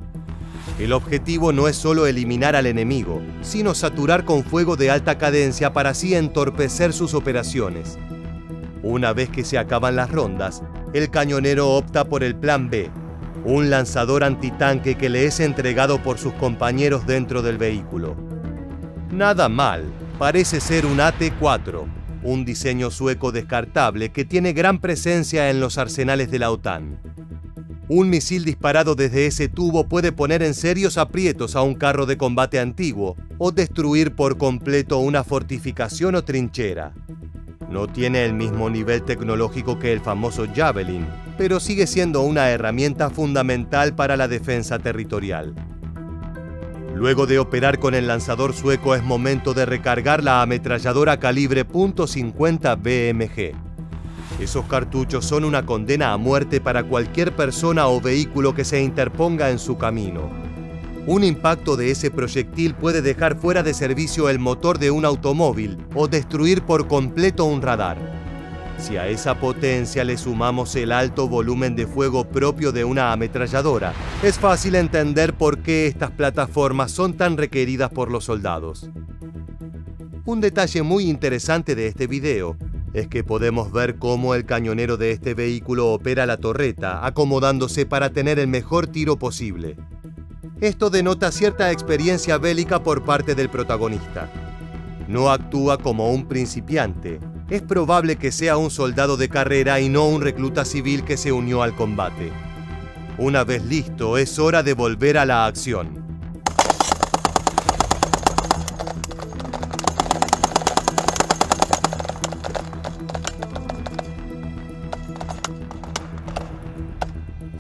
El objetivo no es solo eliminar al enemigo, sino saturar con fuego de alta cadencia para así entorpecer sus operaciones. Una vez que se acaban las rondas, el cañonero opta por el plan B, un lanzador antitanque que le es entregado por sus compañeros dentro del vehículo. Nada mal, parece ser un AT-4, un diseño sueco descartable que tiene gran presencia en los arsenales de la OTAN. Un misil disparado desde ese tubo puede poner en serios aprietos a un carro de combate antiguo o destruir por completo una fortificación o trinchera. No tiene el mismo nivel tecnológico que el famoso Javelin, pero sigue siendo una herramienta fundamental para la defensa territorial. Luego de operar con el lanzador sueco es momento de recargar la ametralladora calibre .50 BMG. Esos cartuchos son una condena a muerte para cualquier persona o vehículo que se interponga en su camino. Un impacto de ese proyectil puede dejar fuera de servicio el motor de un automóvil o destruir por completo un radar. Si a esa potencia le sumamos el alto volumen de fuego propio de una ametralladora, es fácil entender por qué estas plataformas son tan requeridas por los soldados. Un detalle muy interesante de este video es que podemos ver cómo el cañonero de este vehículo opera la torreta, acomodándose para tener el mejor tiro posible. Esto denota cierta experiencia bélica por parte del protagonista. No actúa como un principiante. Es probable que sea un soldado de carrera y no un recluta civil que se unió al combate. Una vez listo, es hora de volver a la acción.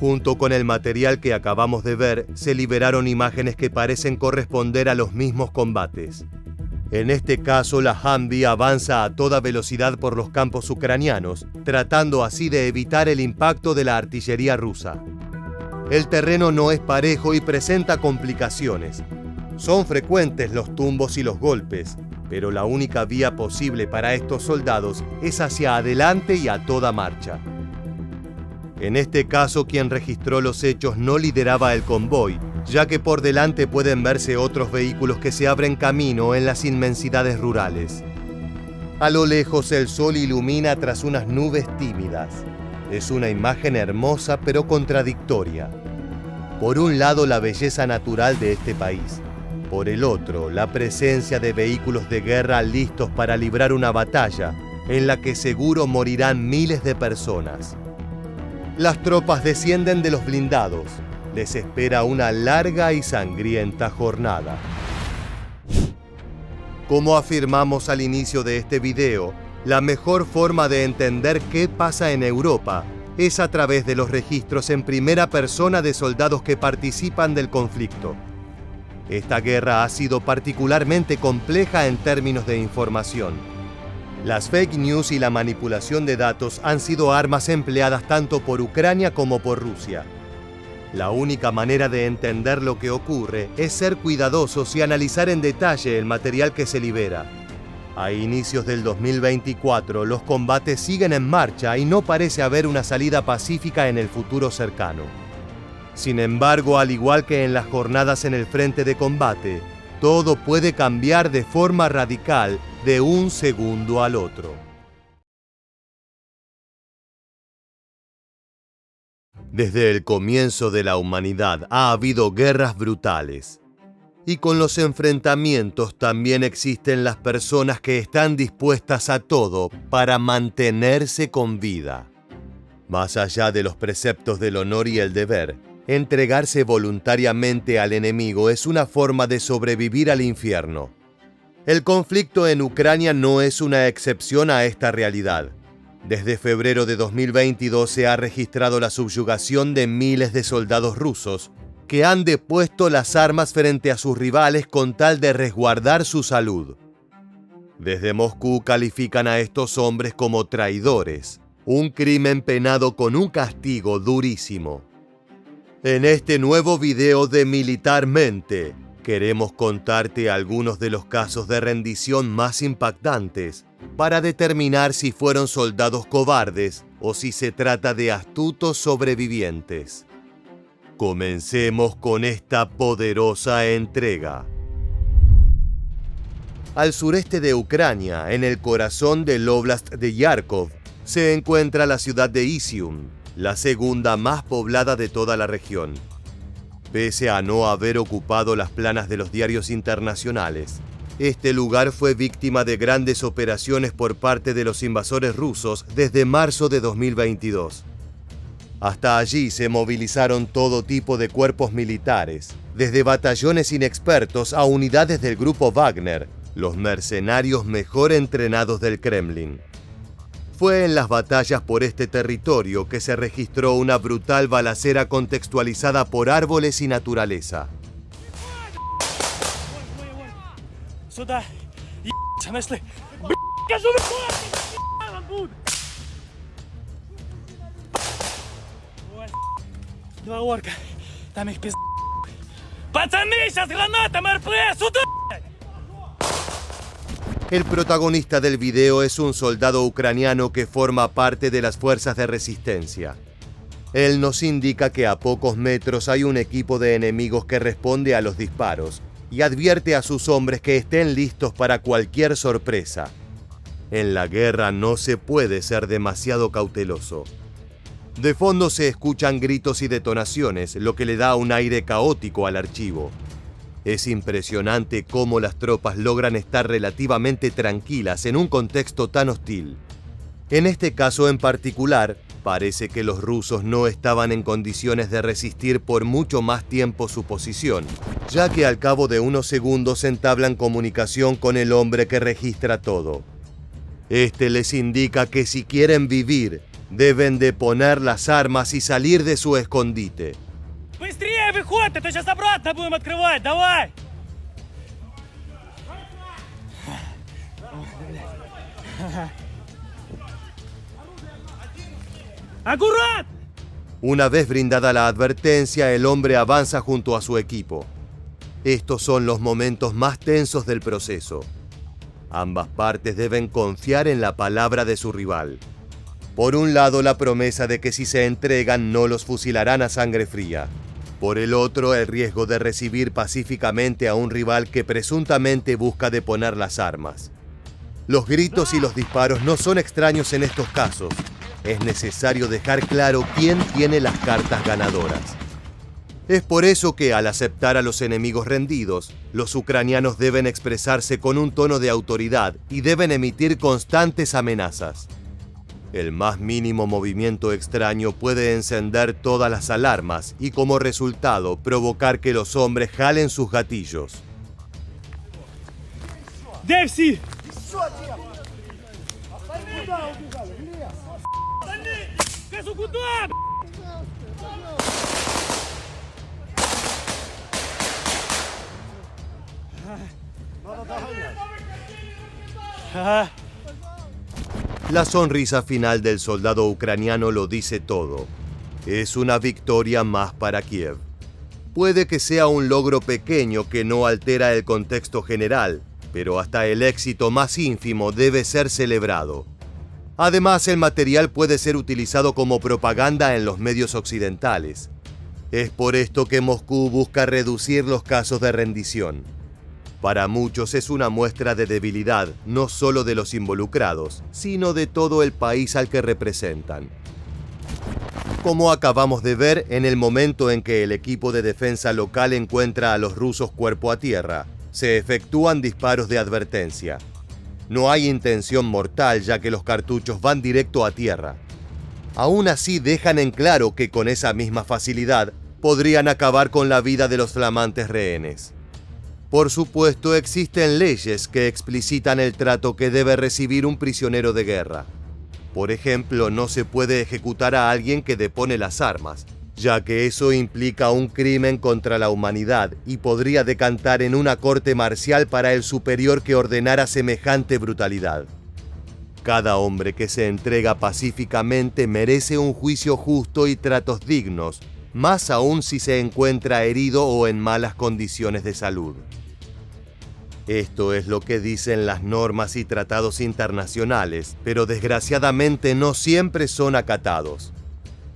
Junto con el material que acabamos de ver, se liberaron imágenes que parecen corresponder a los mismos combates. En este caso, la Humvee avanza a toda velocidad por los campos ucranianos, tratando así de evitar el impacto de la artillería rusa. El terreno no es parejo y presenta complicaciones. Son frecuentes los tumbos y los golpes, pero la única vía posible para estos soldados es hacia adelante y a toda marcha. En este caso, quien registró los hechos no lideraba el convoy, ya que por delante pueden verse otros vehículos que se abren camino en las inmensidades rurales. A lo lejos el sol ilumina tras unas nubes tímidas. Es una imagen hermosa pero contradictoria. Por un lado, la belleza natural de este país. Por el otro, la presencia de vehículos de guerra listos para librar una batalla, en la que seguro morirán miles de personas. Las tropas descienden de los blindados. Les espera una larga y sangrienta jornada. Como afirmamos al inicio de este video, la mejor forma de entender qué pasa en Europa es a través de los registros en primera persona de soldados que participan del conflicto. Esta guerra ha sido particularmente compleja en términos de información. Las fake news y la manipulación de datos han sido armas empleadas tanto por Ucrania como por Rusia. La única manera de entender lo que ocurre es ser cuidadosos y analizar en detalle el material que se libera. A inicios del 2024, los combates siguen en marcha y no parece haber una salida pacífica en el futuro cercano. Sin embargo, al igual que en las jornadas en el frente de combate, todo puede cambiar de forma radical de un segundo al otro. Desde el comienzo de la humanidad ha habido guerras brutales. Y con los enfrentamientos también existen las personas que están dispuestas a todo para mantenerse con vida. Más allá de los preceptos del honor y el deber, entregarse voluntariamente al enemigo es una forma de sobrevivir al infierno. El conflicto en Ucrania no es una excepción a esta realidad. Desde febrero de 2022 se ha registrado la subyugación de miles de soldados rusos, que han depuesto las armas frente a sus rivales con tal de resguardar su salud. Desde Moscú califican a estos hombres como traidores, un crimen penado con un castigo durísimo. En este nuevo video de Militarmente, queremos contarte algunos de los casos de rendición más impactantes para determinar si fueron soldados cobardes o si se trata de astutos sobrevivientes. Comencemos con esta poderosa entrega. Al sureste de Ucrania, en el corazón del Óblast de Kharkov, se encuentra la ciudad de Izium, la segunda más poblada de toda la región. Pese a no haber ocupado las planas de los diarios internacionales, este lugar fue víctima de grandes operaciones por parte de los invasores rusos desde marzo de 2022. Hasta allí se movilizaron todo tipo de cuerpos militares, desde batallones inexpertos a unidades del grupo Wagner, los mercenarios mejor entrenados del Kremlin. Fue en las batallas por este territorio que se registró una brutal balacera contextualizada por árboles y naturaleza. Сюда, нашли. Два орка, там их пиз... Пацаны, сейчас гранатом РП, сюда! El protagonista del video es un soldado ucraniano que forma parte de las fuerzas de resistencia. Él nos indica que a pocos metros hay un equipo de enemigos que responde a los disparos y advierte a sus hombres que estén listos para cualquier sorpresa. En la guerra no se puede ser demasiado cauteloso. De fondo se escuchan gritos y detonaciones, lo que le da un aire caótico al archivo. Es impresionante cómo las tropas logran estar relativamente tranquilas en un contexto tan hostil. En este caso en particular, parece que los rusos no estaban en condiciones de resistir por mucho más tiempo su posición, ya que al cabo de unos segundos entablan comunicación con el hombre que registra todo. Este les indica que si quieren vivir, deben de poner las armas y salir de su escondite. Быстрее выходь, а то сейчас обратно будем открывать, давай! ¡Аккурат! Una vez brindada la advertencia, el hombre avanza junto a su equipo. Estos son los momentos más tensos del proceso. Ambas partes deben confiar en la palabra de su rival. Por un lado, la promesa de que si se entregan no los fusilarán a sangre fría. Por el otro, el riesgo de recibir pacíficamente a un rival que presuntamente busca deponer las armas. Los gritos y los disparos no son extraños en estos casos. Es necesario dejar claro quién tiene las cartas ganadoras. Es por eso que, al aceptar a los enemigos rendidos, los ucranianos deben expresarse con un tono de autoridad y deben emitir constantes amenazas. El más mínimo movimiento extraño puede encender todas las alarmas y, como resultado, provocar que los hombres jalen sus gatillos. Где все? Скажу, куда? La sonrisa final del soldado ucraniano lo dice todo. Es una victoria más para Kiev. Puede que sea un logro pequeño que no altera el contexto general, pero hasta el éxito más ínfimo debe ser celebrado. Además, el material puede ser utilizado como propaganda en los medios occidentales. Es por esto que Moscú busca reducir los casos de rendición. Para muchos es una muestra de debilidad, no solo de los involucrados, sino de todo el país al que representan. Como acabamos de ver, en el momento en que el equipo de defensa local encuentra a los rusos cuerpo a tierra, se efectúan disparos de advertencia. No hay intención mortal, ya que los cartuchos van directo a tierra. Aún así dejan en claro que con esa misma facilidad podrían acabar con la vida de los flamantes rehenes. Por supuesto, existen leyes que explicitan el trato que debe recibir un prisionero de guerra. Por ejemplo, no se puede ejecutar a alguien que depone las armas, ya que eso implica un crimen contra la humanidad y podría decantar en una corte marcial para el superior que ordenara semejante brutalidad. Cada hombre que se entrega pacíficamente merece un juicio justo y tratos dignos, más aún si se encuentra herido o en malas condiciones de salud. Esto es lo que dicen las normas y tratados internacionales, pero desgraciadamente no siempre son acatados.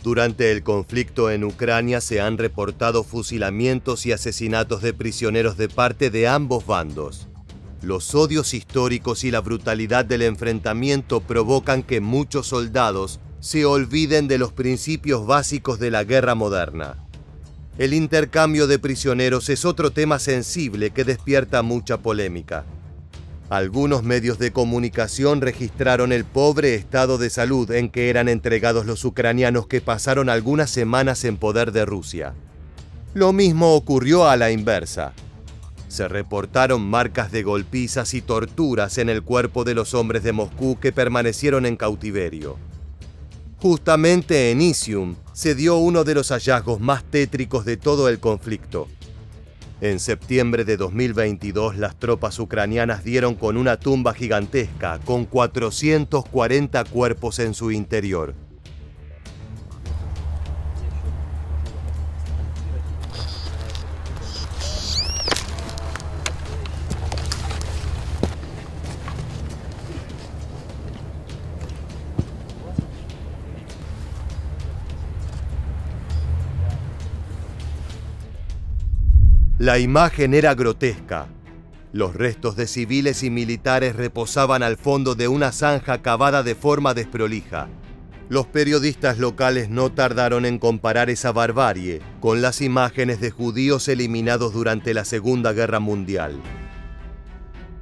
Durante el conflicto en Ucrania se han reportado fusilamientos y asesinatos de prisioneros de parte de ambos bandos. Los odios históricos y la brutalidad del enfrentamiento provocan que muchos soldados se olviden de los principios básicos de la guerra moderna. El intercambio de prisioneros es otro tema sensible que despierta mucha polémica. Algunos medios de comunicación registraron el pobre estado de salud en que eran entregados los ucranianos que pasaron algunas semanas en poder de Rusia. Lo mismo ocurrió a la inversa. Se reportaron marcas de golpizas y torturas en el cuerpo de los hombres de Moscú que permanecieron en cautiverio. Justamente en Izium se dio uno de los hallazgos más tétricos de todo el conflicto. En septiembre de 2022, las tropas ucranianas dieron con una tumba gigantesca con 440 cuerpos en su interior. La imagen era grotesca. Los restos de civiles y militares reposaban al fondo de una zanja cavada de forma desprolija. Los periodistas locales no tardaron en comparar esa barbarie con las imágenes de judíos eliminados durante la Segunda Guerra Mundial.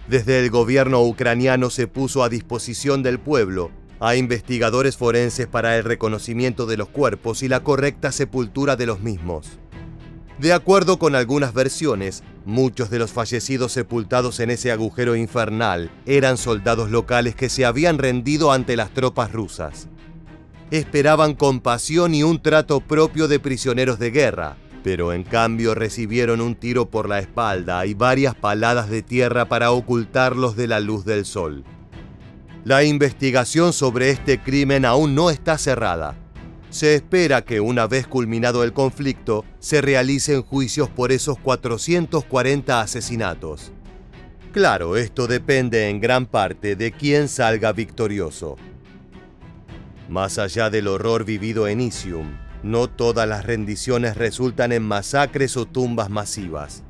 Desde el gobierno ucraniano se puso a disposición del pueblo a investigadores forenses para el reconocimiento de los cuerpos y la correcta sepultura de los mismos. De acuerdo con algunas versiones, muchos de los fallecidos sepultados en ese agujero infernal eran soldados locales que se habían rendido ante las tropas rusas. Esperaban compasión y un trato propio de prisioneros de guerra, pero en cambio recibieron un tiro por la espalda y varias paladas de tierra para ocultarlos de la luz del sol. La investigación sobre este crimen aún no está cerrada. Se espera que una vez culminado el conflicto, se realicen juicios por esos 440 asesinatos. Claro, esto depende en gran parte de quién salga victorioso. Más allá del horror vivido en Izium, no todas las rendiciones resultan en masacres o tumbas masivas.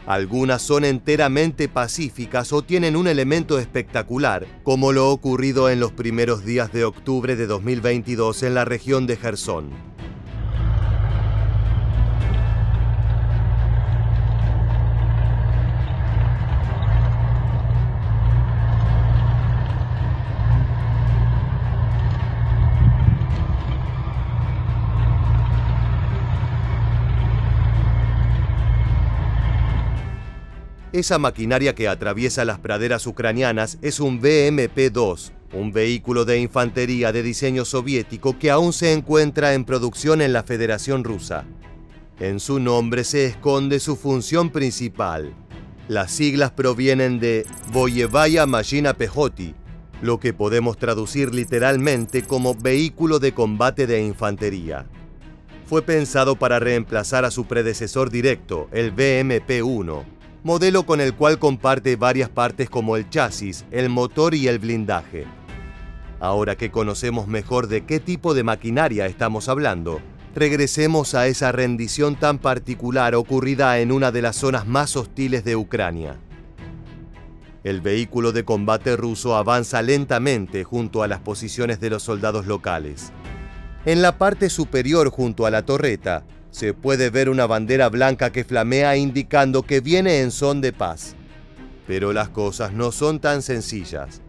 Algunas son enteramente pacíficas o tienen un elemento espectacular, como lo ocurrido en los primeros días de octubre de 2022 en la región de Jersón. Esa maquinaria que atraviesa las praderas ucranianas es un BMP-2, un vehículo de infantería de diseño soviético que aún se encuentra en producción en la Federación Rusa. En su nombre se esconde su función principal. Las siglas provienen de Boyevaya Mashina Pehoti, lo que podemos traducir literalmente como vehículo de combate de infantería. Fue pensado para reemplazar a su predecesor directo, el BMP-1, modelo con el cual comparte varias partes como el chasis, el motor y el blindaje. Ahora que conocemos mejor de qué tipo de maquinaria estamos hablando, regresemos a esa rendición tan particular ocurrida en una de las zonas más hostiles de Ucrania. El vehículo de combate ruso avanza lentamente junto a las posiciones de los soldados locales. En la parte superior junto a la torreta, se puede ver una bandera blanca que flamea indicando que viene en son de paz. Pero las cosas no son tan sencillas.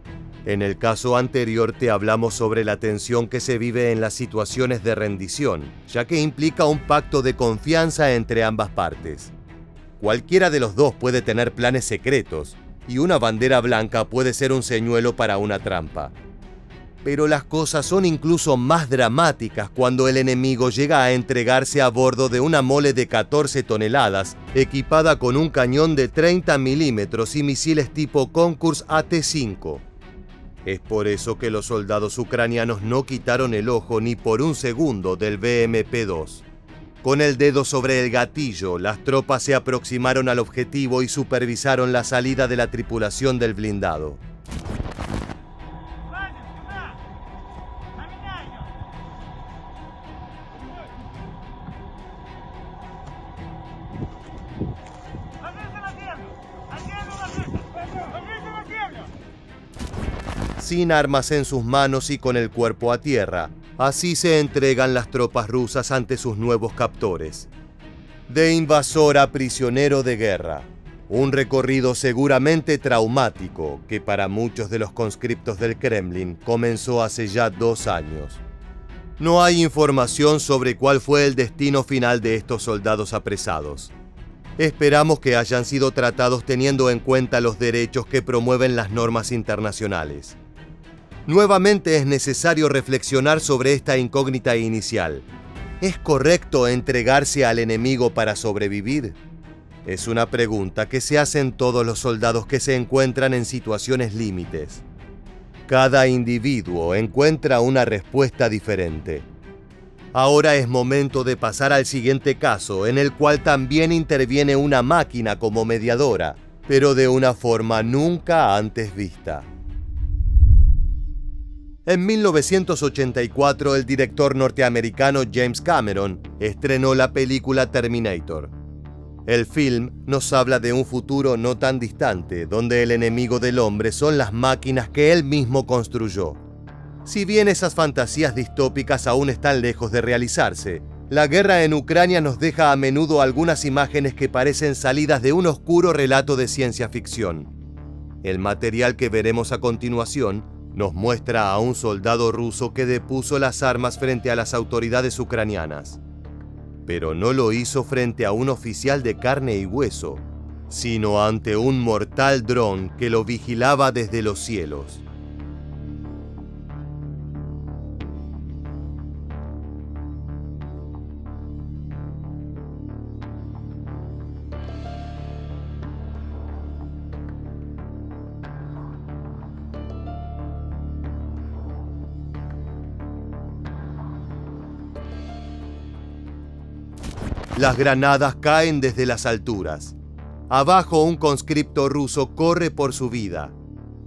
En el caso anterior te hablamos sobre la tensión que se vive en las situaciones de rendición, ya que implica un pacto de confianza entre ambas partes. Cualquiera de los dos puede tener planes secretos, y una bandera blanca puede ser un señuelo para una trampa. Pero las cosas son incluso más dramáticas cuando el enemigo llega a entregarse a bordo de una mole de 14 toneladas, equipada con un cañón de 30 milímetros y misiles tipo Konkurs AT-5. Es por eso que los soldados ucranianos no quitaron el ojo ni por un segundo del BMP-2. Con el dedo sobre el gatillo, las tropas se aproximaron al objetivo y supervisaron la salida de la tripulación del blindado. Sin armas en sus manos y con el cuerpo a tierra, así se entregan las tropas rusas ante sus nuevos captores. De invasor a prisionero de guerra, un recorrido seguramente traumático que para muchos de los conscriptos del Kremlin comenzó hace ya 2 años. No hay información sobre cuál fue el destino final de estos soldados apresados. Esperamos que hayan sido tratados teniendo en cuenta los derechos que promueven las normas internacionales. Nuevamente es necesario reflexionar sobre esta incógnita inicial. ¿Es correcto entregarse al enemigo para sobrevivir? Es una pregunta que se hacen todos los soldados que se encuentran en situaciones límites. Cada individuo encuentra una respuesta diferente. Ahora es momento de pasar al siguiente caso, en el cual también interviene una máquina como mediadora, pero de una forma nunca antes vista. En 1984, el director norteamericano James Cameron estrenó la película Terminator. El film nos habla de un futuro no tan distante, donde el enemigo del hombre son las máquinas que él mismo construyó. Si bien esas fantasías distópicas aún están lejos de realizarse, la guerra en Ucrania nos deja a menudo algunas imágenes que parecen salidas de un oscuro relato de ciencia ficción. El material que veremos a continuación nos muestra a un soldado ruso que depuso las armas frente a las autoridades ucranianas. Pero no lo hizo frente a un oficial de carne y hueso, sino ante un mortal dron que lo vigilaba desde los cielos. Las granadas caen desde las alturas. Abajo, un conscripto ruso corre por su vida.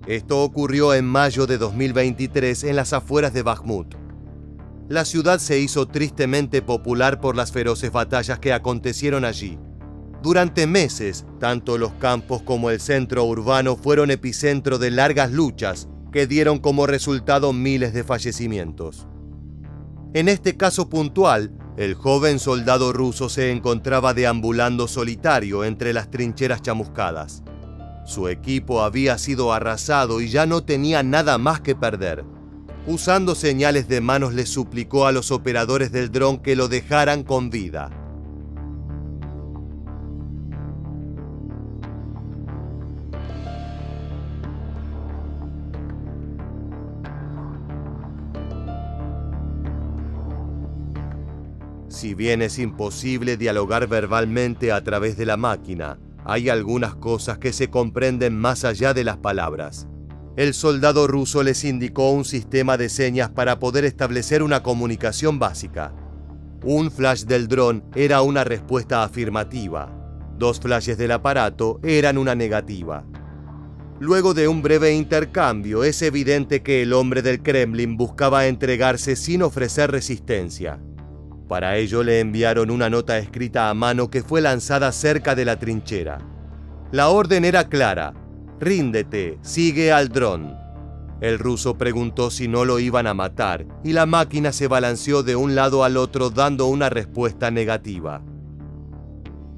Esto ocurrió en mayo de 2023 en las afueras de Bakhmut. La ciudad se hizo tristemente popular por las feroces batallas que acontecieron allí. Durante meses, tanto los campos como el centro urbano fueron epicentro de largas luchas que dieron como resultado miles de fallecimientos. En este caso puntual, el joven soldado ruso se encontraba deambulando solitario entre las trincheras chamuscadas. Su equipo había sido arrasado y ya no tenía nada más que perder. Usando señales de manos les suplicó a los operadores del dron que lo dejaran con vida. Si bien es imposible dialogar verbalmente a través de la máquina, hay algunas cosas que se comprenden más allá de las palabras. El soldado ruso les indicó un sistema de señas para poder establecer una comunicación básica. Un flash del dron era una respuesta afirmativa. 2 flashes del aparato eran una negativa. Luego de un breve intercambio, es evidente que el hombre del Kremlin buscaba entregarse sin ofrecer resistencia. Para ello le enviaron una nota escrita a mano que fue lanzada cerca de la trinchera. La orden era clara: ríndete, sigue al dron. El ruso preguntó si no lo iban a matar y la máquina se balanceó de un lado al otro dando una respuesta negativa.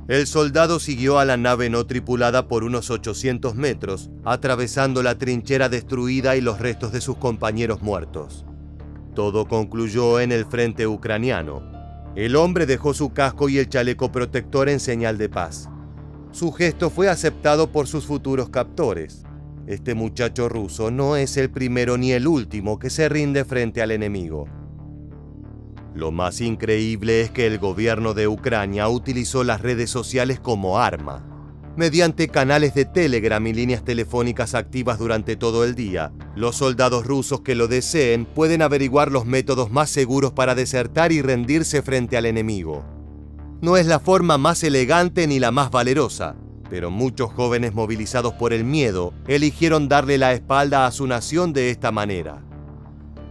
El soldado siguió a la nave no tripulada por unos 800 metros, atravesando la trinchera destruida y los restos de sus compañeros muertos. Todo concluyó en el frente ucraniano. El hombre dejó su casco y el chaleco protector en señal de paz. Su gesto fue aceptado por sus futuros captores. este muchacho ruso no es el primero ni el último que se rinde frente al enemigo. Lo más increíble es que el gobierno de Ucrania utilizó las redes sociales como arma. Mediante canales de Telegram y líneas telefónicas activas durante todo el día, los soldados rusos que lo deseen pueden averiguar los métodos más seguros para desertar y rendirse frente al enemigo. No es la forma más elegante ni la más valerosa, pero muchos jóvenes movilizados por el miedo eligieron darle la espalda a su nación de esta manera.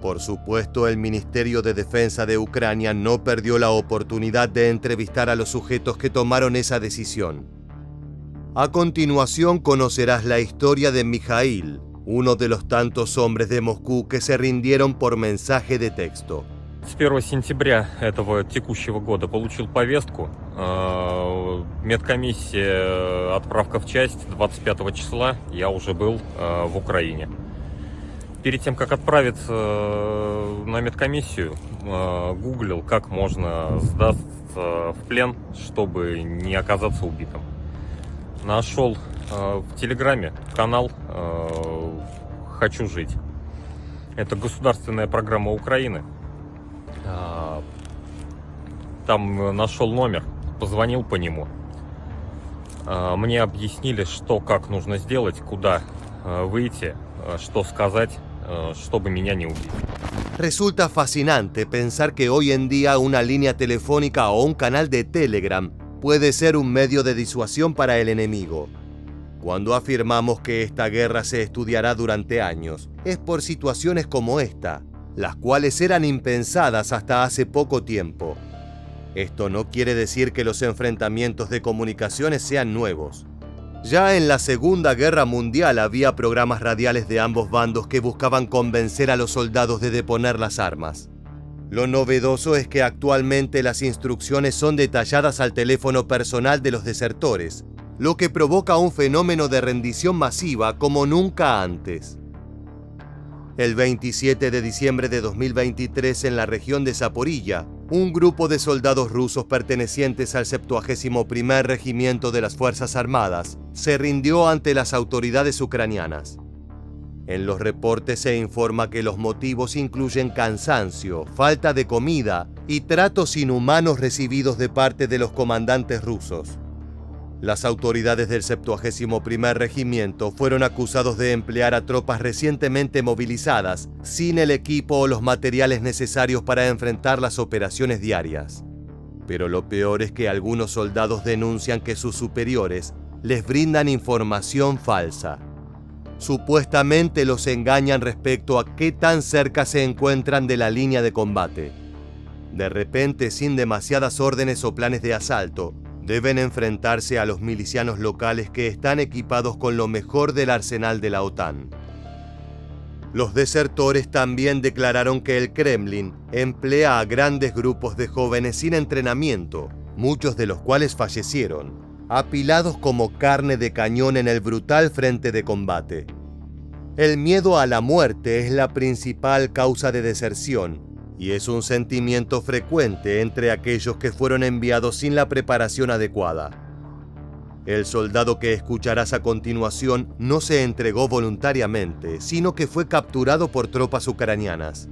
Por supuesto, el Ministerio de Defensa de Ucrania no perdió la oportunidad de entrevistar a los sujetos que tomaron esa decisión. A continuación conocerás la historia de Mikhail, uno de los tantos hombres de Moscú que se rindieron por mensaje de texto. С 1 сентября этого текущего года получил повестку. Медкомиссия, отправка в часть 25 числа. Я уже был в Украине. Перед тем, как отправиться на медкомиссию, гуглил, как можно сдаться в плен, чтобы не оказаться убитым. Нашел в Телеграме канал «Хочу жить». Это государственная программа Украины. Там нашел номер, позвонил по нему. Мне объяснили, что, как нужно сделать, куда выйти, что сказать, чтобы меня не убили. Resulta fascinante pensar que hoy en día una línea telefónica o un canal de Telegram puede ser un medio de disuasión para el enemigo. Cuando afirmamos que esta guerra se estudiará durante años, es por situaciones como esta, las cuales eran impensadas hasta hace poco tiempo. Esto no quiere decir que los enfrentamientos de comunicaciones sean nuevos. Ya en la Segunda Guerra Mundial había programas radiales de ambos bandos que buscaban convencer a los soldados de deponer las armas. Lo novedoso es que actualmente las instrucciones son detalladas al teléfono personal de los desertores, lo que provoca un fenómeno de rendición masiva como nunca antes. El 27 de diciembre de 2023, en la región de Zaporilla, un grupo de soldados rusos pertenecientes al 71º Regimiento de las Fuerzas Armadas se rindió ante las autoridades ucranianas. En los reportes se informa que los motivos incluyen cansancio, falta de comida y tratos inhumanos recibidos de parte de los comandantes rusos. Las autoridades del 71º Regimiento fueron acusados de emplear a tropas recientemente movilizadas sin el equipo o los materiales necesarios para enfrentar las operaciones diarias. Pero lo peor es que algunos soldados denuncian que sus superiores les brindan información falsa. Supuestamente los engañan respecto a qué tan cerca se encuentran de la línea de combate. De repente, sin demasiadas órdenes o planes de asalto, deben enfrentarse a los milicianos locales que están equipados con lo mejor del arsenal de la OTAN. Los desertores también declararon que el Kremlin emplea a grandes grupos de jóvenes sin entrenamiento, muchos de los cuales fallecieron, apilados como carne de cañón en el brutal frente de combate. El miedo a la muerte es la principal causa de deserción y es un sentimiento frecuente entre aquellos que fueron enviados sin la preparación adecuada. El soldado que escucharás a continuación no se entregó voluntariamente, sino que fue capturado por tropas ucranianas.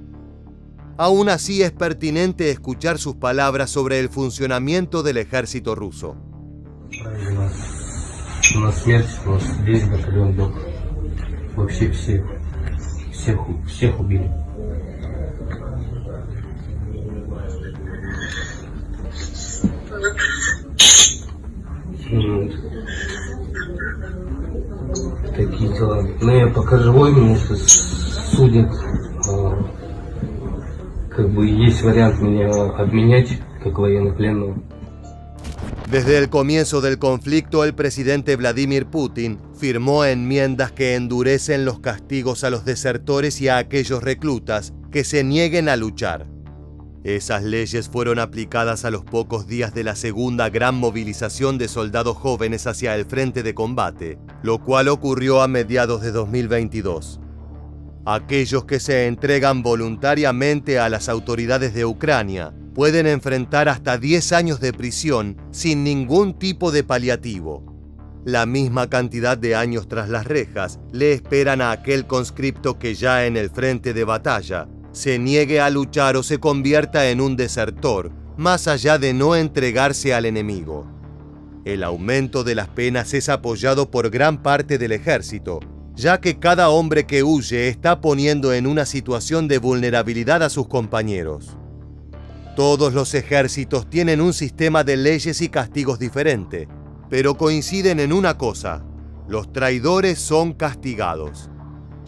Aún así es pertinente escuchar sus palabras sobre el funcionamiento del ejército ruso. На смерть у нас весь батальон лег. Вообще всех убили. Такие дела. Но я пока живой, меня судят. Как бы есть вариант меня обменять как военнопленного. Desde el comienzo del conflicto, el presidente Vladimir Putin firmó enmiendas que endurecen los castigos a los desertores y a aquellos reclutas que se nieguen a luchar. Esas leyes fueron aplicadas a los pocos días de la segunda gran movilización de soldados jóvenes hacia el frente de combate, lo cual ocurrió a mediados de 2022. Aquellos que se entregan voluntariamente a las autoridades de Ucrania pueden enfrentar hasta 10 años de prisión sin ningún tipo de paliativo. la misma cantidad de años tras las rejas le esperan a aquel conscripto que ya en el frente de batalla se niegue a luchar o se convierta en un desertor, más allá de no entregarse al enemigo. El aumento de las penas es apoyado por gran parte del ejército, ya que cada hombre que huye está poniendo en una situación de vulnerabilidad a sus compañeros. Todos los ejércitos tienen un sistema de leyes y castigos diferente, pero coinciden en una cosa: los traidores son castigados.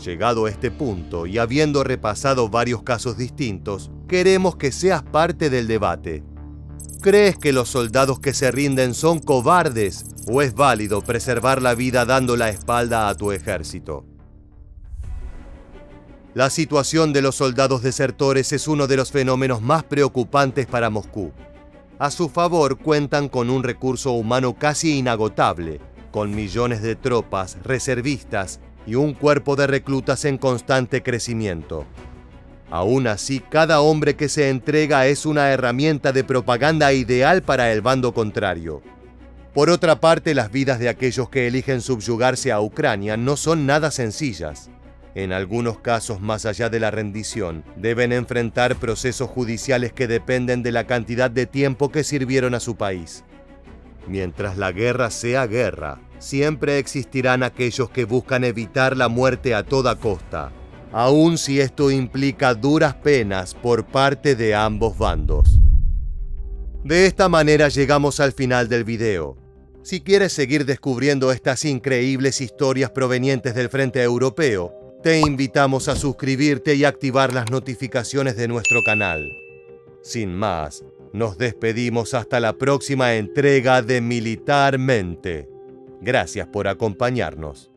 Llegado a este punto y habiendo repasado varios casos distintos, queremos que seas parte del debate. ¿Crees que los soldados que se rinden son cobardes o es válido preservar la vida dando la espalda a tu ejército? La situación de los soldados desertores es uno de los fenómenos más preocupantes para Moscú. A su favor cuentan con un recurso humano casi inagotable, con millones de tropas, reservistas y un cuerpo de reclutas en constante crecimiento. Aún así, cada hombre que se entrega es una herramienta de propaganda ideal para el bando contrario. Por otra parte, las vidas de aquellos que eligen subyugarse a Ucrania no son nada sencillas. En algunos casos, más allá de la rendición, deben enfrentar procesos judiciales que dependen de la cantidad de tiempo que sirvieron a su país. Mientras la guerra sea guerra, siempre existirán aquellos que buscan evitar la muerte a toda costa, aun si esto implica duras penas por parte de ambos bandos. De esta manera llegamos al final del video. Si quieres seguir descubriendo estas increíbles historias provenientes del frente europeo, te invitamos a suscribirte y activar las notificaciones de nuestro canal. Sin más, nos despedimos hasta la próxima entrega de Militarmente. Gracias por acompañarnos.